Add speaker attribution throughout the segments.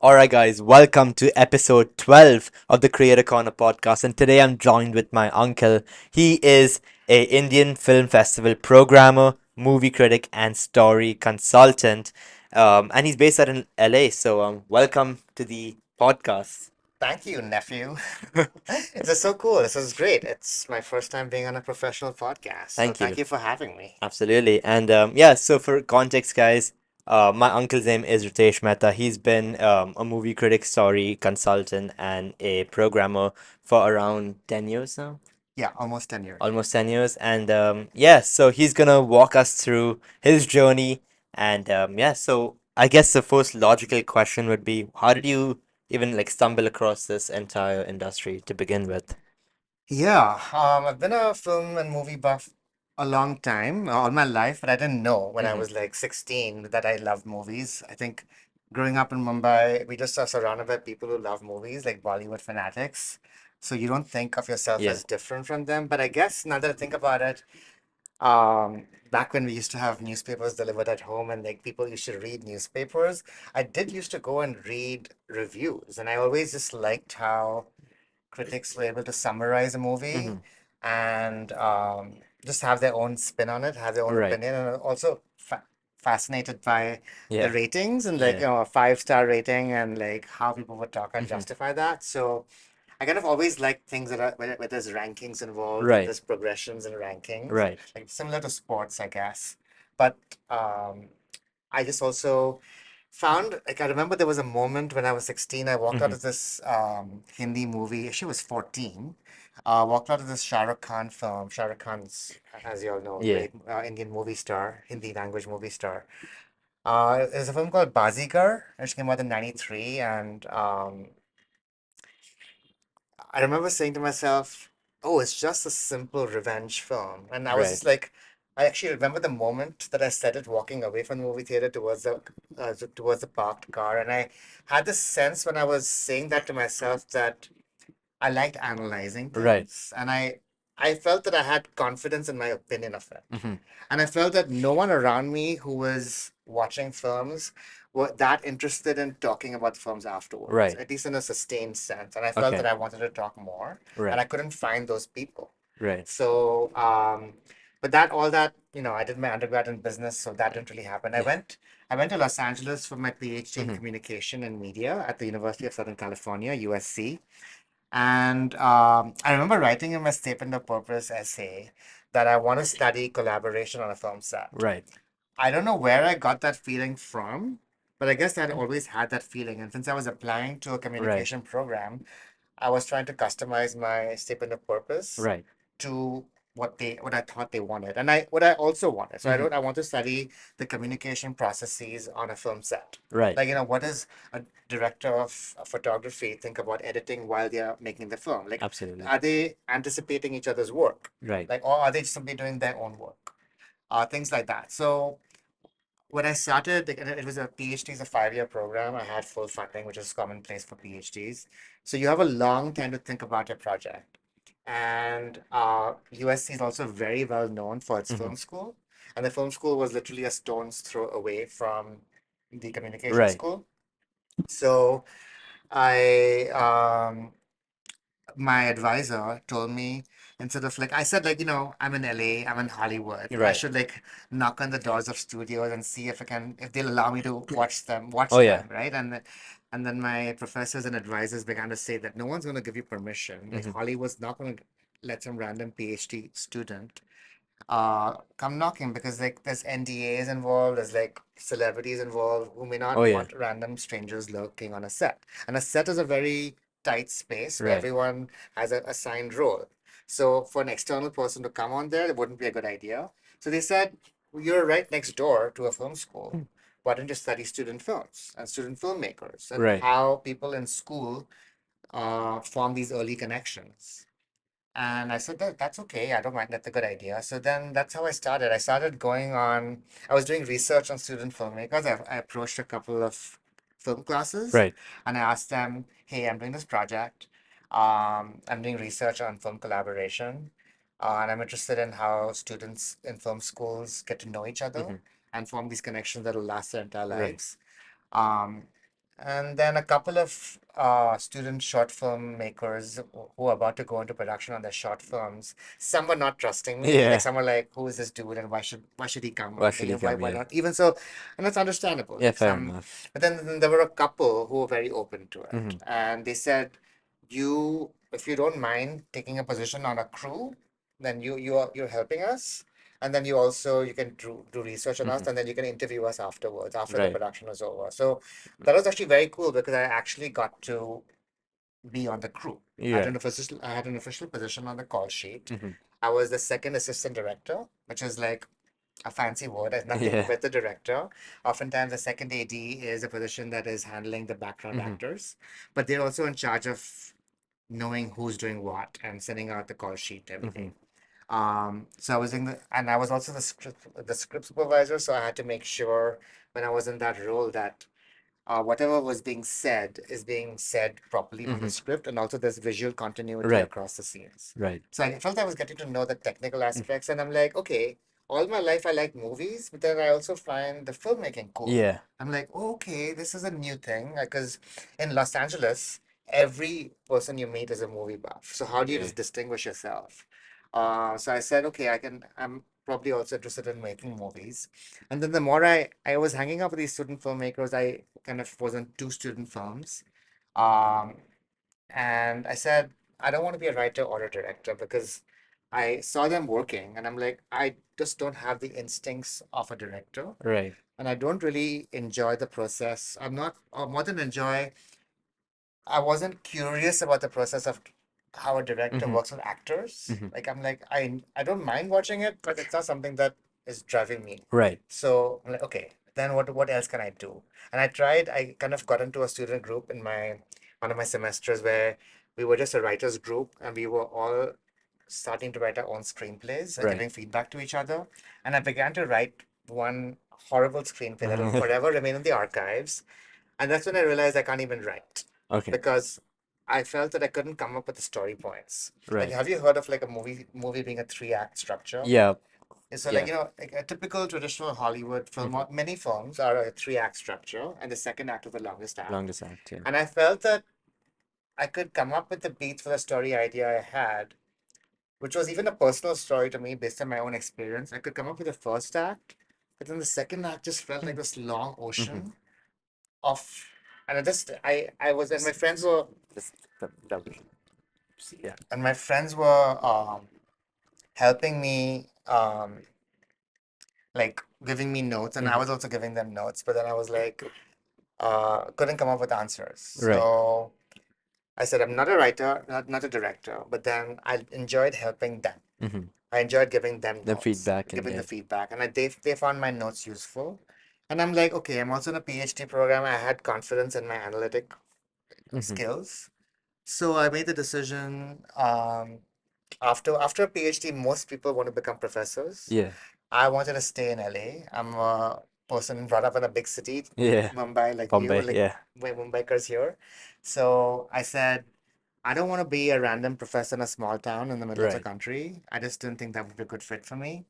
Speaker 1: All right, guys, welcome to episode 12 of the Creator Corner podcast. And today I'm joined with my uncle. He is a Indian Film Festival programmer, movie critic, and story consultant. And he's based out in LA. So, welcome to the podcast.
Speaker 2: Thank you, nephew. This is so cool. This is great. It's my first time being on a professional podcast. So
Speaker 1: Thank
Speaker 2: thank
Speaker 1: you.
Speaker 2: you for having me.
Speaker 1: Absolutely. And so for context, guys, my uncle's name is Ritesh Mehta. He's been a movie critic, story consultant, and a programmer for around 10 years now,
Speaker 2: Yeah, almost 10 years.
Speaker 1: almost 10 years. And so he's gonna walk us through his journey. So I guess the first logical question would be, how did you even like stumble across this entire industry to begin with?
Speaker 2: Yeah, I've been a film and movie buff a long time, all my life, but I didn't know when I
Speaker 1: Hmm.
Speaker 2: was like 16 that I loved movies. I think growing up in Mumbai, we just are surrounded by people who love movies, like Bollywood fanatics. So you don't think of yourself
Speaker 1: Yeah.
Speaker 2: as different from them. But I guess now that I think about it, back when we used to have newspapers delivered at home and like people used to read newspapers, I did used to go and read reviews, and I always just liked how critics were able to summarize a movie
Speaker 1: Hmm.
Speaker 2: and just have their own spin on it, have their own
Speaker 1: Right.
Speaker 2: opinion, and also fascinated by the
Speaker 1: Yeah.
Speaker 2: ratings and like
Speaker 1: Yeah.
Speaker 2: a 5-star rating and like how people would talk and
Speaker 1: Hmm.
Speaker 2: justify that. So I kind of always like things that are where there's rankings involved and
Speaker 1: Right.
Speaker 2: there's progressions and rankings,
Speaker 1: Right.
Speaker 2: like similar to sports, I guess. But um, I just also found like I remember there was a moment when I was 16. I walked out
Speaker 1: Hmm.
Speaker 2: of this Hindi movie. She was 14. Walked out of this Shah Rukh Khan film. Shah Rukh Khan's, as you all know, a
Speaker 1: Yeah.
Speaker 2: great Indian movie star, Hindi language movie star. There's a film called Bazigar, which came out in '93, and I remember saying to myself, "Oh, it's just a simple revenge film." And I was
Speaker 1: Right.
Speaker 2: just like, I actually remember the moment that I said it, walking away from the movie theater towards the parked car, and I had this sense when I was saying that to myself that I liked analyzing
Speaker 1: Right.
Speaker 2: things, and I felt that I had confidence in my opinion of it.
Speaker 1: Hmm.
Speaker 2: And I felt that no one around me who was watching films were that interested in talking about films afterwards,
Speaker 1: Right.
Speaker 2: at least in a sustained sense. And I felt that
Speaker 1: Okay.
Speaker 2: I wanted to talk more, and
Speaker 1: Right.
Speaker 2: I couldn't find those people.
Speaker 1: Right.
Speaker 2: So, but that all that, I did my undergrad in business, so that didn't really happen.
Speaker 1: Yeah.
Speaker 2: I went to Los Angeles for my PhD in
Speaker 1: Hmm.
Speaker 2: communication and media at the University of Southern California, USC. And I remember writing in my statement of purpose essay that I want to study collaboration on a film set.
Speaker 1: Right.
Speaker 2: I don't know where I got that feeling from, but I guess I'd always had that feeling. And since I was applying to a
Speaker 1: Right.
Speaker 2: communication program, I was trying to customize my statement of purpose
Speaker 1: Right.
Speaker 2: to what I thought they wanted, and what I also wanted. So I
Speaker 1: Hmm.
Speaker 2: wrote I want to study the communication processes on a film set.
Speaker 1: Right.
Speaker 2: Like, what does a director of photography think about editing while they are making the film? Like,
Speaker 1: Absolutely.
Speaker 2: are they anticipating each other's work?
Speaker 1: Right.
Speaker 2: Like, or are they simply doing their own work? Things like that. So when I started, like, and it was a PhD, is a 5-year program. I had full funding, which is commonplace for PhDs. So you have a long time to think about your project. And USC is also very well known for its
Speaker 1: Hmm.
Speaker 2: film school. And the film school was literally a stone's throw away from the communication
Speaker 1: Right.
Speaker 2: school. So I my advisor told me, instead of like I said, like, I'm in LA, I'm in Hollywood, I
Speaker 1: Right.
Speaker 2: should like knock on the doors of studios and see if they'll allow me to
Speaker 1: Oh
Speaker 2: watch
Speaker 1: yeah.
Speaker 2: them, right? And then my professors and advisors began to say that no one's going to give you permission, like
Speaker 1: Hmm.
Speaker 2: Hollywood's not going to let some random PhD student come knocking, because like there's NDAs involved, there's like celebrities involved who may
Speaker 1: Oh
Speaker 2: not
Speaker 1: yeah.
Speaker 2: want random strangers lurking on a set. And a set is a very tight space where
Speaker 1: Right.
Speaker 2: everyone has an assigned role. So for an external person to come on there, it wouldn't be a good idea. So they said, "Well, you're right next door to a film school. Why don't you study student films and student filmmakers and
Speaker 1: Right.
Speaker 2: how people in school form these early connections?" And I said that that's okay. I don't mind. That's a good idea. So then that's how I started. I started going on, I was doing research on student filmmakers. I approached a couple of film classes
Speaker 1: Right.
Speaker 2: and I asked them, hey, I'm doing this project. I'm doing research on film collaboration. And I'm interested in how students in film schools get to know each other
Speaker 1: Hmm.
Speaker 2: and form these connections that will last their entire
Speaker 1: Right.
Speaker 2: lives. Um, And then a couple of student short film makers who are about to go into production on their short films. Some were not trusting me. Like
Speaker 1: Yeah.
Speaker 2: some were like, "Who is this dude, and why should he come?
Speaker 1: Why should he
Speaker 2: Why
Speaker 1: come?
Speaker 2: why
Speaker 1: Yeah.
Speaker 2: not?" Even so, and that's understandable.
Speaker 1: Yeah,
Speaker 2: Like
Speaker 1: fair
Speaker 2: some,
Speaker 1: enough.
Speaker 2: but then there were a couple who were very open to it,
Speaker 1: Hmm.
Speaker 2: and they said, "You, if you don't mind taking a position on a crew, then you're helping us." And then you can do research on us,
Speaker 1: Hmm.
Speaker 2: and then you can interview us afterwards, after the
Speaker 1: Right.
Speaker 2: production was over. So that was actually very cool because I actually got to be on the crew.
Speaker 1: Yeah.
Speaker 2: I had an official position on the call sheet.
Speaker 1: Hmm.
Speaker 2: I was the second assistant director, which is like a fancy word. It's nothing
Speaker 1: Yeah.
Speaker 2: with the director. Oftentimes, the second AD is a position that is handling the background
Speaker 1: Hmm.
Speaker 2: actors, but they're also in charge of knowing who's doing what and sending out the call sheet every
Speaker 1: Hmm.
Speaker 2: day. So I was and I was also the script supervisor, so I had to make sure when I was in that role that whatever was being said is being said properly from the
Speaker 1: Hmm.
Speaker 2: script, and also there's visual continuity
Speaker 1: Right.
Speaker 2: across the scenes.
Speaker 1: Right.
Speaker 2: So I felt I was getting to know the technical
Speaker 1: Mm.
Speaker 2: aspects, and I'm like, okay, all my life I like movies, but then I also find the filmmaking cool.
Speaker 1: Yeah.
Speaker 2: I'm like, okay, this is a new thing because in Los Angeles, every person you meet is a movie buff. So how do you
Speaker 1: Yeah.
Speaker 2: just distinguish yourself? So I said, okay, I'm probably also interested in making movies. And then the more I was hanging out with these student filmmakers, I kind of was in two student films. Um, and I said, I don't want to be a writer or a director because I saw them working and I'm like, I just don't have the instincts of a director.
Speaker 1: Right.
Speaker 2: And I don't really enjoy the process. I'm not, or more than enjoy, I wasn't curious about the process of how a director
Speaker 1: Hmm.
Speaker 2: works with actors.
Speaker 1: Hmm.
Speaker 2: Like I'm like I don't mind watching it, but it's not something that is driving me.
Speaker 1: Right.
Speaker 2: So I'm like, okay, then what else can I do? And I kind of got into a student group in my one of my semesters where we were just a writers group and we were all starting to write our own screenplays and
Speaker 1: Right.
Speaker 2: giving feedback to each other. And I began to write one horrible screenplay that will forever remain in the archives. And that's when I realized I can't even write
Speaker 1: Okay.
Speaker 2: because I felt that I couldn't come up with the story points. Like,
Speaker 1: Right.
Speaker 2: have you heard of like a movie being a three-act structure?
Speaker 1: Yeah.
Speaker 2: And so, like,
Speaker 1: Yeah.
Speaker 2: like a typical traditional Hollywood film,
Speaker 1: Hmm.
Speaker 2: or many films are a three-act structure, and the second act is the longest act.
Speaker 1: Longest act. Yeah.
Speaker 2: And I felt that I could come up with the beats for the story idea I had, which was even a personal story to me based on my own experience. I could come up with the first act, but then the second act just felt like this long
Speaker 1: Hmm.
Speaker 2: ocean of, and I was, and my friends were,
Speaker 1: Just double. Yeah.
Speaker 2: and my friends were helping me, like giving me notes, and I
Speaker 1: Hmm.
Speaker 2: was also giving them notes, but then I was like, couldn't come up with answers.
Speaker 1: Right.
Speaker 2: So I said, I'm not a writer, not a director, but then I enjoyed helping them.
Speaker 1: Hmm.
Speaker 2: I enjoyed giving them
Speaker 1: The
Speaker 2: notes,
Speaker 1: feedback and
Speaker 2: giving the
Speaker 1: yeah.
Speaker 2: feedback, and they found my notes useful. And I'm like, okay, I'm also in a PhD program. I had confidence in my analytic
Speaker 1: Hmm.
Speaker 2: skills. So I made the decision. After a PhD, most people want to become professors.
Speaker 1: Yeah.
Speaker 2: I wanted to stay in LA. I'm a person brought up in a big city,
Speaker 1: Yeah.
Speaker 2: Mumbai, like you,
Speaker 1: Bombay.
Speaker 2: like
Speaker 1: Yeah.
Speaker 2: we're Mumbaikars here. So I said, I don't want to be a random professor in a small town in the middle of the
Speaker 1: Right.
Speaker 2: country. I just didn't think that would be a good fit for me.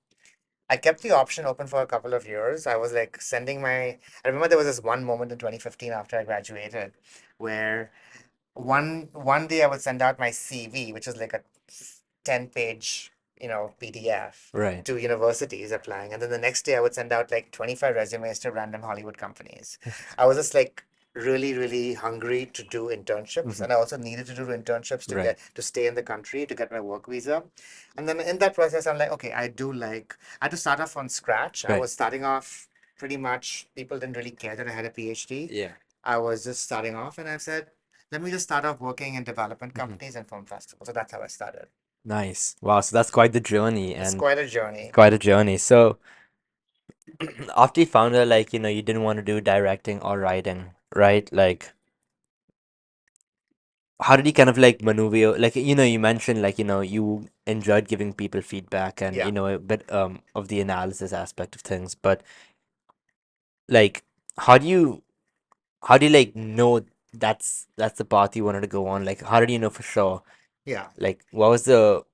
Speaker 2: I kept the option open for a couple of years. I was like sending my, I remember there was this one moment in 2015 after I graduated where one day I would send out my CV, which is like a 10-page, PDF
Speaker 1: Right.
Speaker 2: to universities applying. And then the next day I would send out like 25 resumes to random Hollywood companies. I was just like really, really hungry to do internships.
Speaker 1: Hmm.
Speaker 2: And I also needed to do internships
Speaker 1: Right.
Speaker 2: to stay in the country to get my work visa. And then in that process, I'm like, okay, I had to start off on scratch. I
Speaker 1: Right.
Speaker 2: was starting off pretty much, people didn't really care that I had a PhD.
Speaker 1: Yeah.
Speaker 2: I was just starting off and I said, let me just start off working in development
Speaker 1: Hmm.
Speaker 2: companies and film festivals. So that's how I started.
Speaker 1: Nice. Wow. So that's quite the journey
Speaker 2: It's
Speaker 1: and
Speaker 2: quite a journey.
Speaker 1: quite a journey. So after you found out, like, you didn't want to do directing or writing, right? Like, how did you kind of like maneuver like, you mentioned like, you enjoyed giving people feedback and,
Speaker 2: Yeah.
Speaker 1: a bit of the analysis aspect of things, but like, how do you like know that's the path you wanted to go on? Like, how did you know for sure?
Speaker 2: Yeah.
Speaker 1: Like, what was the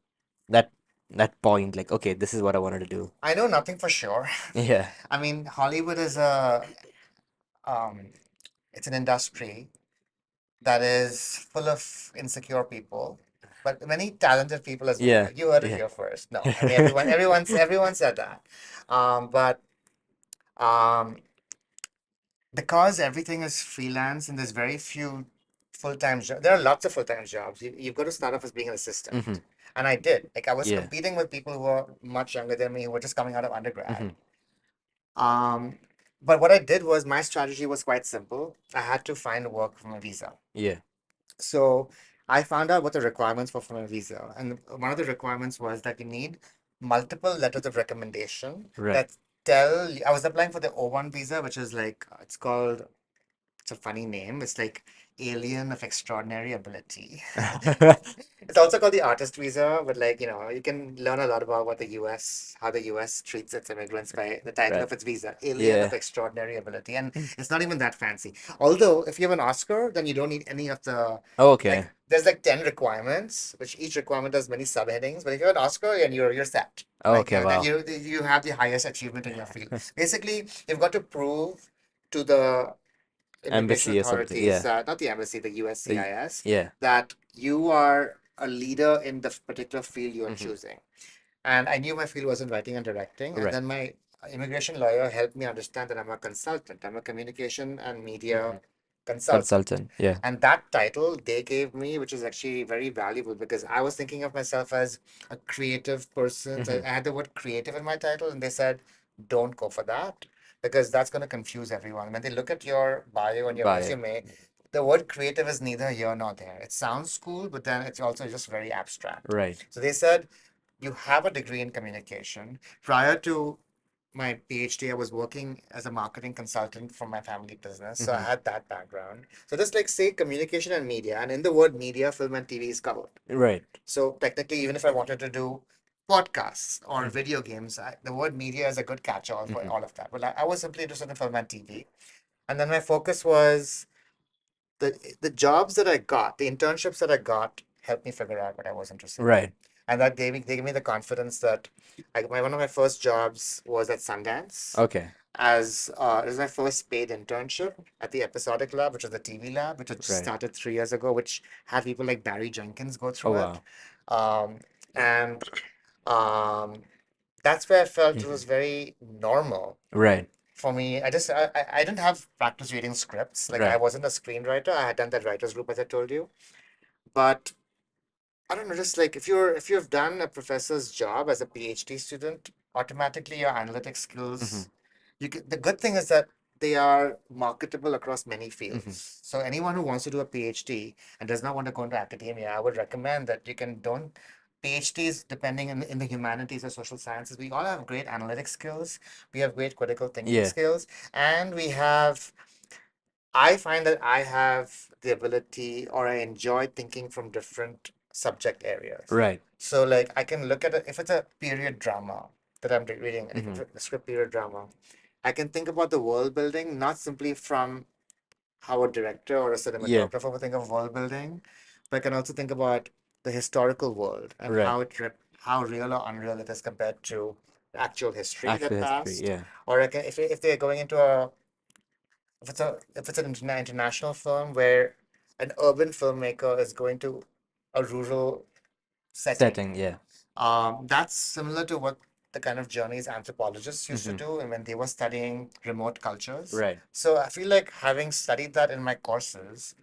Speaker 1: that that point? Like, okay, this is what I wanted to do.
Speaker 2: I know nothing for sure.
Speaker 1: Yeah.
Speaker 2: I mean, Hollywood is a um It's an industry that is full of insecure people, but many talented people as well.
Speaker 1: Yeah.
Speaker 2: You heard it
Speaker 1: Yeah.
Speaker 2: here first. No, I mean everyone said that. But um, because everything is freelance and there's very few full-time jobs, there are lots of full-time jobs. You've got to start off as being an
Speaker 1: Hmm.
Speaker 2: assistant. And I did. Like I was
Speaker 1: Yeah.
Speaker 2: competing with people who were much younger than me, who were just coming out of
Speaker 1: Hmm.
Speaker 2: undergrad. Um, but what I did was my strategy was quite simple. I had to find work from a visa.
Speaker 1: Yeah.
Speaker 2: So I found out what the requirements were for my visa. And one of the requirements was that you need multiple letters of recommendation
Speaker 1: Right.
Speaker 2: that tell I was applying for the O1 visa, which is like it's called it's a funny name. It's like Alien of Extraordinary Ability. It's also called the artist visa, but like, you can learn a lot about what the US, how the US treats its immigrants by the title
Speaker 1: Right.
Speaker 2: of its visa, Alien of
Speaker 1: Yeah.
Speaker 2: Extraordinary Ability. And it's not even that fancy. Although, if you have an Oscar, then you don't need any of the,
Speaker 1: Okay.
Speaker 2: like, there's like 10 requirements, which each requirement has many subheadings. But if you have an Oscar, then you're set. Like,
Speaker 1: Okay.
Speaker 2: that
Speaker 1: Wow.
Speaker 2: you have the highest achievement in your field. Basically, you've got to prove to the immigration
Speaker 1: Embassy or something.
Speaker 2: authorities,
Speaker 1: Yeah.
Speaker 2: not the embassy, the
Speaker 1: The
Speaker 2: USCIS,
Speaker 1: yeah.
Speaker 2: that you are a leader in the particular field you are
Speaker 1: Hmm.
Speaker 2: choosing. And I knew my field was in writing and directing. And
Speaker 1: Right.
Speaker 2: then my immigration lawyer helped me understand that I'm a consultant. I'm a communication and media
Speaker 1: Hmm.
Speaker 2: consultant.
Speaker 1: Consultant. Yeah.
Speaker 2: And that title they gave me, which is actually very valuable because I was thinking of myself as a creative person. So
Speaker 1: Hmm.
Speaker 2: I had the word creative in my title, and they said, don't go for that because that's going to confuse everyone. When they look at your bio and your
Speaker 1: Bio.
Speaker 2: resume, the word creative is neither here nor there. It sounds cool, but then it's also just very abstract.
Speaker 1: Right.
Speaker 2: So they said, you have a degree in communication. Prior to my PhD, I was working as a marketing consultant for my family business. So I
Speaker 1: Hmm.
Speaker 2: had that background. So just like say communication and media, and in the word media, film and TV is covered.
Speaker 1: Right.
Speaker 2: So technically, even if I wanted to do podcasts or
Speaker 1: Hmm.
Speaker 2: video games, the word media is a good catch-all for
Speaker 1: Hmm.
Speaker 2: all of that. But I was simply interested in film and TV. And then my focus was the jobs that I got, the internships that I got helped me figure out what I was interested in.
Speaker 1: Right.
Speaker 2: And that they gave me the confidence that one of my first jobs was at Sundance
Speaker 1: Okay.
Speaker 2: as it was my first paid internship at the Episodic Lab, which was the TV lab, which had just
Speaker 1: Right.
Speaker 2: started 3 years ago, which had people like Barry Jenkins go
Speaker 1: Oh
Speaker 2: through it.
Speaker 1: wow.
Speaker 2: Um, and um, that's where I felt it
Speaker 1: Hmm.
Speaker 2: was very normal
Speaker 1: Right.
Speaker 2: for me. I didn't have practice reading scripts. Like I
Speaker 1: Right.
Speaker 2: wasn't a screenwriter. I had done that writers group as I told you. But I don't know, just like if you've done a professor's job as a PhD student, automatically your analytic
Speaker 1: Hmm.
Speaker 2: skills, the good thing is that they are marketable across many
Speaker 1: Hmm.
Speaker 2: fields. So anyone who wants to do a PhD and does not want to go into academia, I would recommend that you can don't PhDs, depending in the humanities or social sciences, we all have great analytic skills. We have great critical thinking
Speaker 1: Yeah.
Speaker 2: skills, and I find that I have the ability or I enjoy thinking from different subject areas.
Speaker 1: Right.
Speaker 2: So, like, I can look at it if it's a period drama that I'm reading, like
Speaker 1: Hmm.
Speaker 2: a script period drama, I can think about the world building not simply from how a director or a
Speaker 1: Yeah.
Speaker 2: cinematographer would think of world building, but I can also think about the historical world and
Speaker 1: Right.
Speaker 2: how real or unreal it is compared to the actual history
Speaker 1: Actual
Speaker 2: that
Speaker 1: history.
Speaker 2: passed.
Speaker 1: Yeah.
Speaker 2: Or I can, if they're going into a if it's an international film where an urban filmmaker is going to a rural setting,
Speaker 1: Setting. Yeah.
Speaker 2: that's similar to what the kind of journeys anthropologists used to
Speaker 1: Hmm.
Speaker 2: do and when they were studying remote cultures.
Speaker 1: Right.
Speaker 2: So I feel like having studied that in my courses,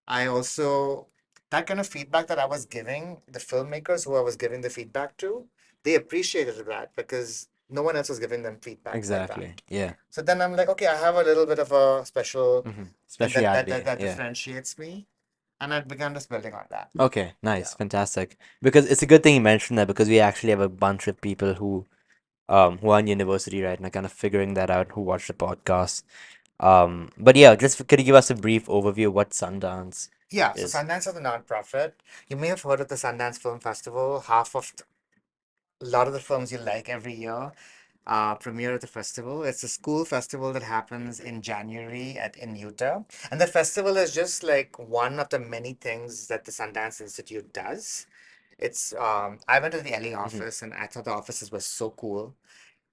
Speaker 2: I also that kind of feedback that I was giving the filmmakers who I was giving the feedback to, they appreciated that because no one else was giving them feedback like that.
Speaker 1: Exactly. Yeah.
Speaker 2: So then I'm like, okay, I have a little bit of a special
Speaker 1: Hmm.
Speaker 2: thing
Speaker 1: Speciality.
Speaker 2: that
Speaker 1: Yeah.
Speaker 2: differentiates me, and I began just building on that.
Speaker 1: Okay.
Speaker 2: Yeah.
Speaker 1: Nice. Fantastic. Because it's a good thing you mentioned that because we actually have a bunch of people who are in university right now, kind of figuring that out, who watch the podcast. But yeah, just could you give us a brief overview of what Sundance
Speaker 2: Yeah, so
Speaker 1: is?
Speaker 2: Sundance is a nonprofit. You may have heard of the Sundance Film Festival. A lot of the films you like every year premiere at the festival. It's a school festival that happens in January in Utah. And the festival is just like one of the many things that the Sundance Institute does. I went to the LA
Speaker 1: Hmm.
Speaker 2: office and I thought the offices were so cool.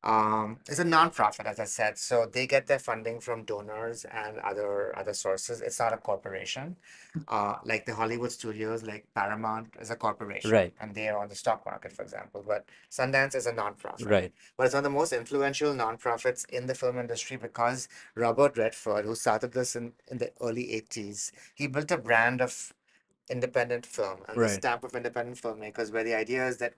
Speaker 2: It's a non-profit, as I said, so they get their funding from donors and other sources. It's not a corporation. Like the Hollywood studios, like Paramount is a corporation,
Speaker 1: Right.
Speaker 2: and they are on the stock market, for example. But Sundance is a non-profit.
Speaker 1: Right.
Speaker 2: But it's one of the most influential non-profits in the film industry because Robert Redford, who started this in the early 80s, he built a brand of independent film and the
Speaker 1: Right.
Speaker 2: stamp of independent filmmakers, where the idea is that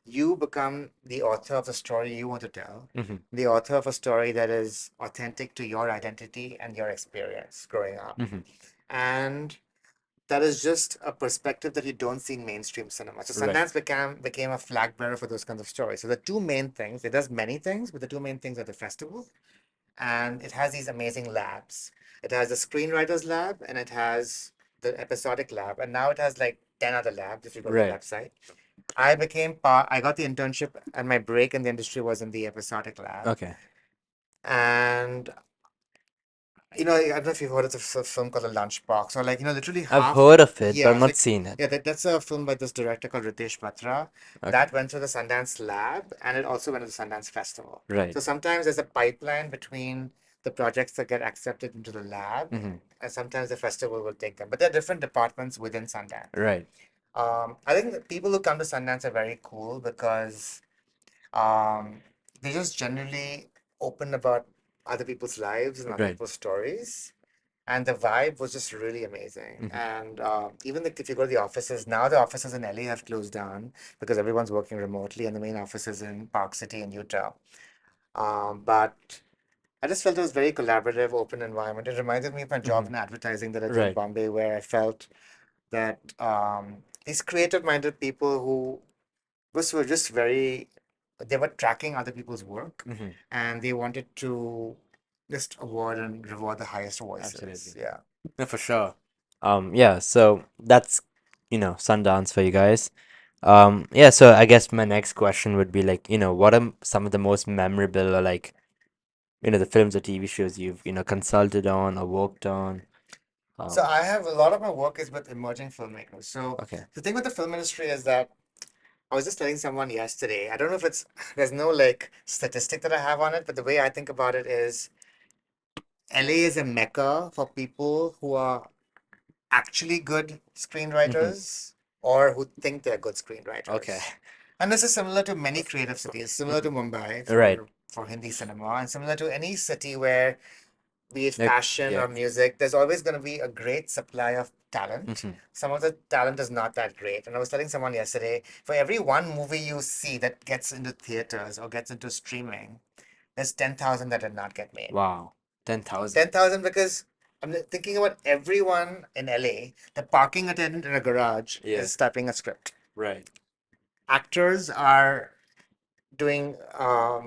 Speaker 2: you become the author of the story you want to tell,
Speaker 1: Mm-hmm.
Speaker 2: the author of a story that is authentic to your identity and your experience growing up.
Speaker 1: Mm-hmm.
Speaker 2: And that is just a perspective that you don't see in mainstream cinema. So
Speaker 1: Right.
Speaker 2: Sundance became a flag bearer for those kinds of stories. So the two main things, it does many things, but the two main things are the festival and it has these amazing labs. It has the screenwriters lab and it has the episodic lab, and now it has like 10 other labs if you go to the
Speaker 1: Right.
Speaker 2: website. I got the internship, and my break in the industry was in the episodic lab.
Speaker 1: Okay.
Speaker 2: And I don't know if you've heard of a film called The Lunchbox, or like, literally
Speaker 1: I've
Speaker 2: half.
Speaker 1: heard of it, but
Speaker 2: Yeah,
Speaker 1: I've
Speaker 2: it's
Speaker 1: not
Speaker 2: like,
Speaker 1: seen it.
Speaker 2: yeah, that's a film by this director called Ritesh Mehta
Speaker 1: Okay.
Speaker 2: that went to the Sundance Lab, and it also went to the Sundance Festival.
Speaker 1: Right.
Speaker 2: So sometimes there's a pipeline between the projects that get accepted into the lab,
Speaker 1: Mm-hmm.
Speaker 2: and sometimes the festival will take them. But there are different departments within Sundance.
Speaker 1: Right.
Speaker 2: I think the people who come to Sundance are very cool because um, they just generally open about other people's lives and other
Speaker 1: Right.
Speaker 2: people's stories. And the vibe was just really amazing.
Speaker 1: Mm-hmm.
Speaker 2: And even if you go to the offices, now the offices in LA have closed down because everyone's working remotely, and the main office is in Park City in Utah. But I just felt it was very collaborative, open environment. It reminded me of my job
Speaker 1: Mm-hmm.
Speaker 2: in advertising that I did in
Speaker 1: Right.
Speaker 2: Bombay, where I felt that these creative-minded people who were just they were tracking other people's work,
Speaker 1: Mm-hmm.
Speaker 2: and they wanted to just award and reward the highest voices.
Speaker 1: Absolutely.
Speaker 2: Yeah.
Speaker 1: No, for sure. Yeah, so that's, Sundance for you guys. Yeah, so I guess my next question would be like, what are some of the most memorable or like, the films or TV shows you've, consulted on or worked on?
Speaker 2: So
Speaker 1: Um,
Speaker 2: I have a lot of my work is with emerging filmmakers. So
Speaker 1: okay.
Speaker 2: the thing with the film industry is that I was just telling someone yesterday, I don't know if it's there's no like statistic that I have on it, but the way I think about it is LA is a mecca for people who are actually good
Speaker 1: Mm-hmm.
Speaker 2: screenwriters or who think they're good
Speaker 1: Okay.
Speaker 2: screenwriters. And this is similar to many creative cities, similar
Speaker 1: Mm-hmm.
Speaker 2: to Mumbai
Speaker 1: Right.
Speaker 2: for Hindi cinema, and similar to any city where, be it
Speaker 1: Like,
Speaker 2: fashion
Speaker 1: yeah.
Speaker 2: or music, there's always going to be a great supply of talent.
Speaker 1: Mm-hmm.
Speaker 2: Some of the talent is not that great. And I was telling someone yesterday, for every one movie you see that gets into theaters or gets into streaming, there's 10,000 that did not get made.
Speaker 1: Wow. 10,000.
Speaker 2: 10,000 because I'm thinking about everyone in LA. The parking attendant in a garage
Speaker 1: Yeah.
Speaker 2: is typing a script.
Speaker 1: Right.
Speaker 2: Actors are doing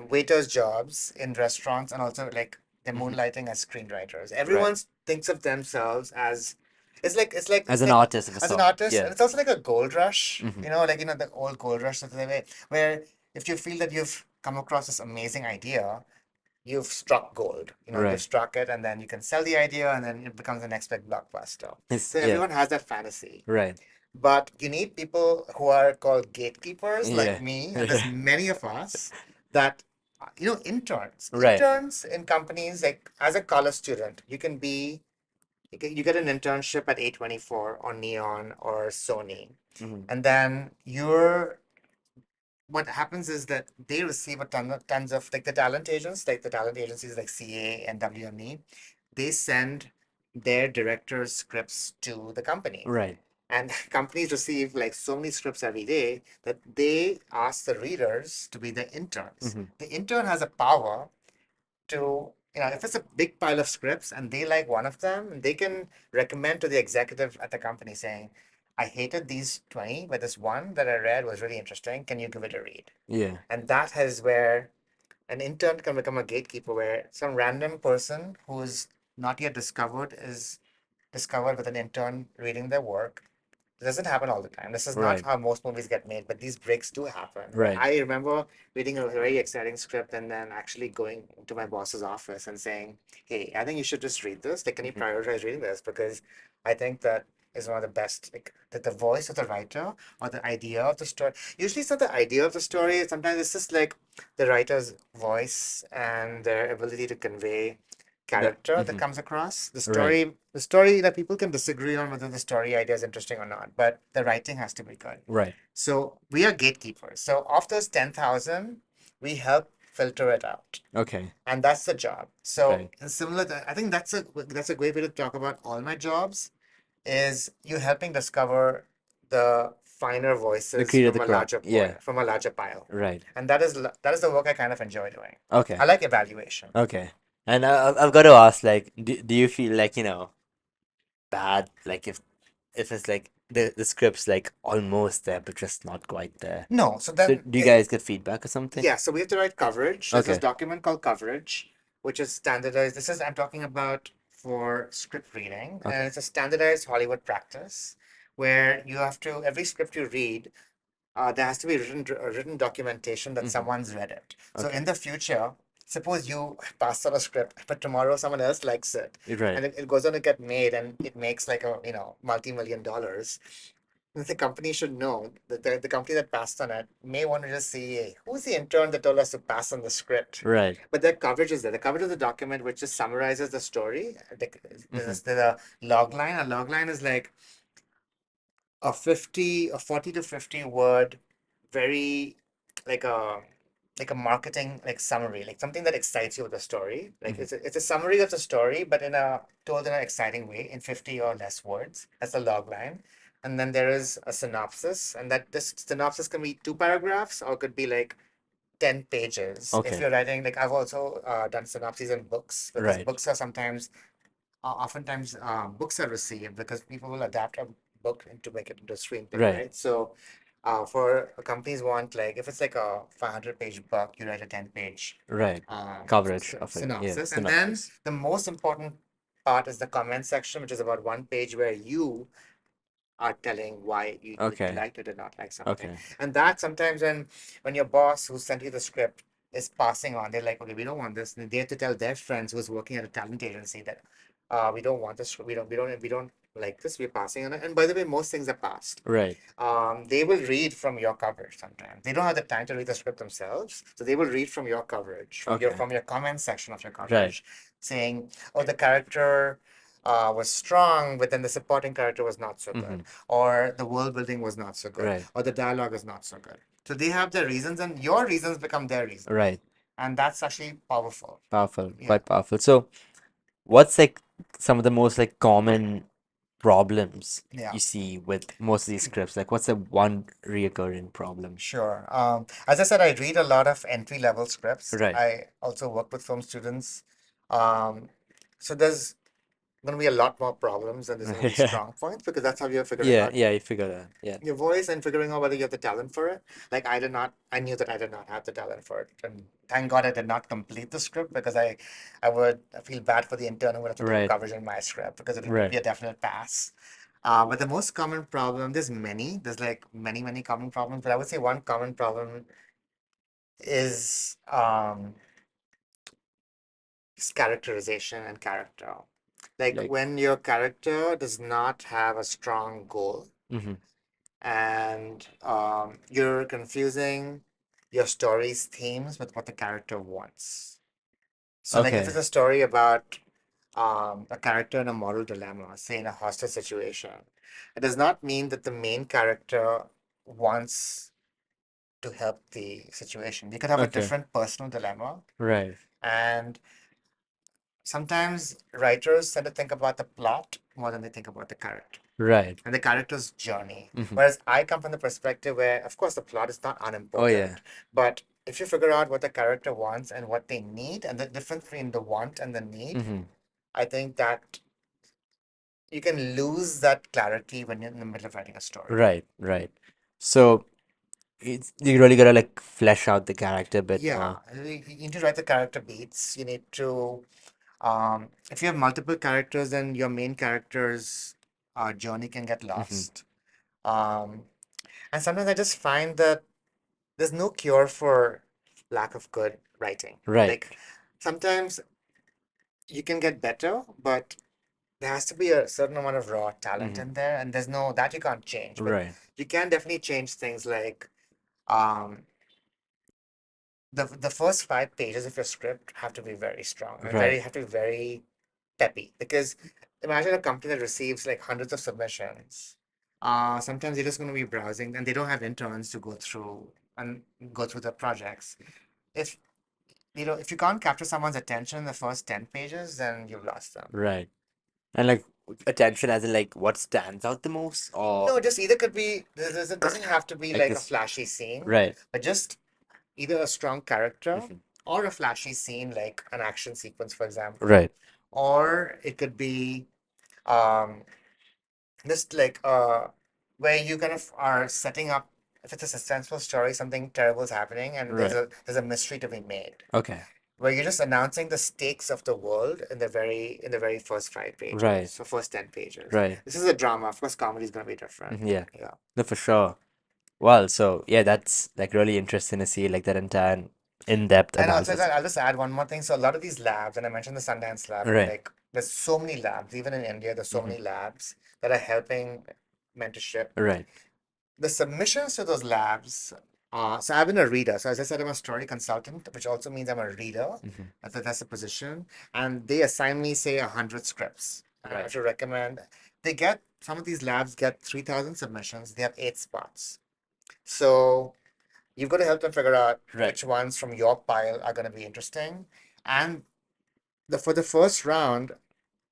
Speaker 2: waiters jobs in restaurants, and also like they're
Speaker 1: Mm-hmm.
Speaker 2: moonlighting as screenwriters.
Speaker 1: Right.
Speaker 2: Everyone thinks of themselves as
Speaker 1: As an artist of a
Speaker 2: as an
Speaker 1: sort.
Speaker 2: artist, and
Speaker 1: Yeah.
Speaker 2: it's also like a gold rush.
Speaker 1: Mm-hmm.
Speaker 2: Like the old gold rush that they way, where if you feel that you've come across this amazing idea, you've struck gold. You've
Speaker 1: Right.
Speaker 2: struck it, and then you can sell the idea, and then it becomes the next big blockbuster.
Speaker 1: It's
Speaker 2: So
Speaker 1: yeah.
Speaker 2: everyone has that fantasy.
Speaker 1: Right.
Speaker 2: But you need people who are called gatekeepers, like
Speaker 1: Yeah.
Speaker 2: me, and there's many of us that, interns.
Speaker 1: Right.
Speaker 2: Interns in companies, like as a college student, you get an internship at A24 or Neon or Sony.
Speaker 1: Mm-hmm.
Speaker 2: And then what happens is that they receive tons of, like the talent agents, like the talent agencies like CA and WME, they send their directors' scripts to the company.
Speaker 1: Right.
Speaker 2: And companies receive like so many scripts every day that they ask the readers to be the interns.
Speaker 1: Mm-hmm.
Speaker 2: The intern has a power to, if it's a big pile of scripts and they like one of them, they can recommend to the executive at the company saying, I hated these 20, but this one that I read was really interesting. Can you give it a read?
Speaker 1: Yeah.
Speaker 2: And that is where an intern can become a gatekeeper, where some random person who's not yet discovered is discovered with an intern reading their work. It doesn't happen all the time. This is not
Speaker 1: Right.
Speaker 2: how most movies get made, but these breaks do happen.
Speaker 1: Right.
Speaker 2: I remember reading a very exciting script and then actually going to my boss's office and saying, hey, I think you should just read this. Like, can you
Speaker 1: Mm-hmm.
Speaker 2: prioritize reading this? Because I think that is one of the best. Like the voice of the writer or the idea of the story. Usually, it's not the idea of the story. Sometimes it's just like the writer's voice and their ability to convey
Speaker 1: The
Speaker 2: character that comes across.
Speaker 1: right.
Speaker 2: The story that people can disagree on whether the story idea is interesting or not, but the writing has to be good.
Speaker 1: Right.
Speaker 2: So we are gatekeepers. So of those 10,000, we help filter it out.
Speaker 1: Okay.
Speaker 2: And that's the job. So
Speaker 1: Right.
Speaker 2: similar to, I think that's a great way to talk about all my jobs is you helping discover the finer
Speaker 1: The
Speaker 2: voices
Speaker 1: creator,
Speaker 2: from
Speaker 1: the
Speaker 2: a
Speaker 1: crowd.
Speaker 2: larger
Speaker 1: Yeah.
Speaker 2: point, from a larger pile.
Speaker 1: Right.
Speaker 2: And that is the work I kind of enjoy doing.
Speaker 1: Okay.
Speaker 2: I like evaluation.
Speaker 1: Okay. And I've got to ask, like, do you feel like, bad, like if it's like the script's like almost there but just not quite there?
Speaker 2: No, so
Speaker 1: So
Speaker 2: then
Speaker 1: do you guys get feedback or something?
Speaker 2: yeah, so we have to write coverage. There's this
Speaker 1: Okay.
Speaker 2: document called coverage, which is standardized. This is I'm talking about for script reading,
Speaker 1: Okay.
Speaker 2: and it's a standardized Hollywood practice where you have to every script you read, there has to be written documentation that someone's read it. So
Speaker 1: Okay.
Speaker 2: in the future, suppose you pass on a script, but tomorrow someone else likes it,
Speaker 1: Right.
Speaker 2: and it goes on to get made, and it makes like a multi-million dollars. The company should know that the company that passed on it may want to just see, hey, who's the intern that told us to pass on the script?
Speaker 1: Right.
Speaker 2: But their coverage is there. The coverage of the document, which just summarizes the story.
Speaker 1: Mm-hmm.
Speaker 2: There's a log line. A log line is like a 40 to 50 word, very like a like a marketing like summary, like something that excites you with the story. Like
Speaker 1: Mm-hmm.
Speaker 2: it's a summary of the story, but in a told in an exciting way in 50 or less words. That's the log line. And then there is a synopsis, and that this synopsis can be 2 paragraphs or could be like 10 pages. If
Speaker 1: Okay.
Speaker 2: you're writing, like I've also done synopses in books because
Speaker 1: Right.
Speaker 2: books are sometimes oftentimes books are received because people will adapt a book and to make it into a screenplay,
Speaker 1: Right.
Speaker 2: right? So for companies want like if it's like a 500-page book, you write a 10-page
Speaker 1: Right. Coverage of it. Yeah.
Speaker 2: synopsis, and then
Speaker 1: Synopsis.
Speaker 2: the most important part is the comment section, which is about 1 page where you are telling why you
Speaker 1: Okay.
Speaker 2: liked it or did not like something.
Speaker 1: Okay.
Speaker 2: And that sometimes when your boss who sent you the script is passing on, they're like, okay, we don't want this. And they have to tell their friends who's working at a talent agency that we don't want this, we don't like this, we're passing on it. And by the way, most things are passed.
Speaker 1: Right.
Speaker 2: They will read from your coverage sometimes. They don't have the time to read the script themselves, so they will read from your coverage,
Speaker 1: Okay.
Speaker 2: from your comment section of your
Speaker 1: Right.
Speaker 2: coverage, saying, "Oh, the character was strong, but then the supporting character was not so
Speaker 1: Mm-hmm.
Speaker 2: good, or the world building was not so good,
Speaker 1: Right.
Speaker 2: or the dialogue is not so good." So they have their reasons, and your reasons become their reasons,
Speaker 1: Right.
Speaker 2: and that's actually powerful.
Speaker 1: Powerful.
Speaker 2: Yeah,
Speaker 1: Quite powerful. So, what's like some of the most like common problems
Speaker 2: yeah.
Speaker 1: you see with most of these scripts? Like, what's the one reoccurring problem?
Speaker 2: Sure. As I said, I read a lot of entry-level scripts.
Speaker 1: Right.
Speaker 2: I also work with film students. Um, so there's going to be a lot more problems than there's going to be
Speaker 1: Yeah.
Speaker 2: strong points because that's how you're figuring
Speaker 1: Yeah.
Speaker 2: out
Speaker 1: Yeah. You figure that. Yeah.
Speaker 2: your voice and figuring out whether you have the talent for it. Like I knew that I did not have the talent for it. And thank God I did not complete the script because I would feel bad for the intern who would have to do
Speaker 1: Right.
Speaker 2: coverage in my script because it would
Speaker 1: Right.
Speaker 2: be a definite pass. But the most common problem, there's like many common problems, but I would say one common problem is characterization and character. Like
Speaker 1: Like.
Speaker 2: when your character does not have a strong goal
Speaker 1: Mm-hmm.
Speaker 2: and you're confusing your story's themes with what the character wants. So, like if it's
Speaker 1: Okay.
Speaker 2: a story about a character in a moral dilemma, say in a hostage situation, it does not mean that the main character wants to help the situation. They could have a
Speaker 1: Okay.
Speaker 2: different personal dilemma,
Speaker 1: Right.
Speaker 2: and sometimes writers tend to think about the plot more than they think about the character
Speaker 1: Right.
Speaker 2: and the character's journey.
Speaker 1: Mm-hmm.
Speaker 2: Whereas I come from the perspective where, of course, the plot is not
Speaker 1: Oh yeah.
Speaker 2: unimportant, but if you figure out what the character wants and what they need, and the difference between the want and the need,
Speaker 1: Mm-hmm.
Speaker 2: I think that you can lose that clarity when you're in the middle of writing a story.
Speaker 1: Right. Right. So you really gotta like flesh out the character a bit
Speaker 2: Yeah,
Speaker 1: more.
Speaker 2: you need to write the character beats. You need to, if you have multiple characters, then your main character's journey can get
Speaker 1: Mm-hmm.
Speaker 2: lost. Um, and sometimes I just find that there's no cure for lack of good writing.
Speaker 1: Right.
Speaker 2: Like sometimes you can get better, but there has to be a certain amount of raw talent
Speaker 1: Hmm.
Speaker 2: in there, and there's no that you can't change. But
Speaker 1: Right.
Speaker 2: you can definitely change things like um the first 5 pages of your script have to be very strong and
Speaker 1: Right.
Speaker 2: very have to be very peppy because imagine a company that receives like hundreds of submissions. Sometimes they're just going to be browsing and they don't have interns to and go through the projects. If if you can't capture someone's attention in the first 10 pages, then you've lost them.
Speaker 1: Right. And like attention as in like what stands out the most or
Speaker 2: No, just either could be it doesn't have to be
Speaker 1: like
Speaker 2: like a
Speaker 1: this.
Speaker 2: flashy scene,
Speaker 1: Right.
Speaker 2: but just either a strong character
Speaker 1: Hmm.
Speaker 2: or a flashy scene like an action sequence, for example.
Speaker 1: Right.
Speaker 2: Or it could be um just like where you kind of are setting up if it's a suspenseful story, something terrible is happening and
Speaker 1: Right.
Speaker 2: there's a mystery to be made.
Speaker 1: Okay.
Speaker 2: Where you're just announcing the stakes of the world in the very first 5 pages,
Speaker 1: Right.
Speaker 2: so first 10 pages.
Speaker 1: Right.
Speaker 2: This is a drama. Of course, comedy is gonna be different.
Speaker 1: Mhm, yeah.
Speaker 2: Yeah.
Speaker 1: No, for sure. Well, so yeah, that's like really interesting to see like that entire in-depth
Speaker 2: And also,
Speaker 1: analysis.
Speaker 2: I'll just add one more thing. So a lot of these labs, and I mentioned the Sundance lab, and
Speaker 1: Right.
Speaker 2: like there's so many labs, even in India, there's so
Speaker 1: Hmm.
Speaker 2: many labs that are helping mentorship.
Speaker 1: Right.
Speaker 2: The submissions to those labs, so I've been a reader. So as I said, I'm a story consultant, which also means I'm a reader.
Speaker 1: Hmm.
Speaker 2: That's the position. And they assign me, say, 100 scripts. And I have
Speaker 1: Right.
Speaker 2: to recommend. Some of these labs get 3,000 submissions. They have 8 spots. So you've got to help them figure out
Speaker 1: Right.
Speaker 2: which ones from your pile are going to be interesting. And for the first round,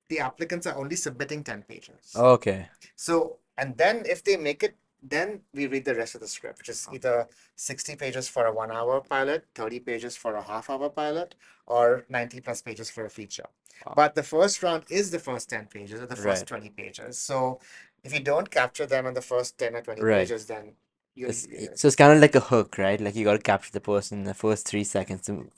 Speaker 2: the applicants are only submitting 10 pages.
Speaker 1: Okay.
Speaker 2: So, and then if they make it, then we read the rest of the script, which is either 60 pages for a 1 hour pilot, 30 pages for a half-hour pilot, or 90 plus pages for a feature.
Speaker 1: Wow.
Speaker 2: But the first round is the first 10 pages or the first
Speaker 1: Right.
Speaker 2: 20 pages. So if you don't capture them in the first 10 or 20
Speaker 1: Right.
Speaker 2: pages, then you'll
Speaker 1: So it's kind of like a hook, right? Like you got to capture the person in the first 3 seconds to,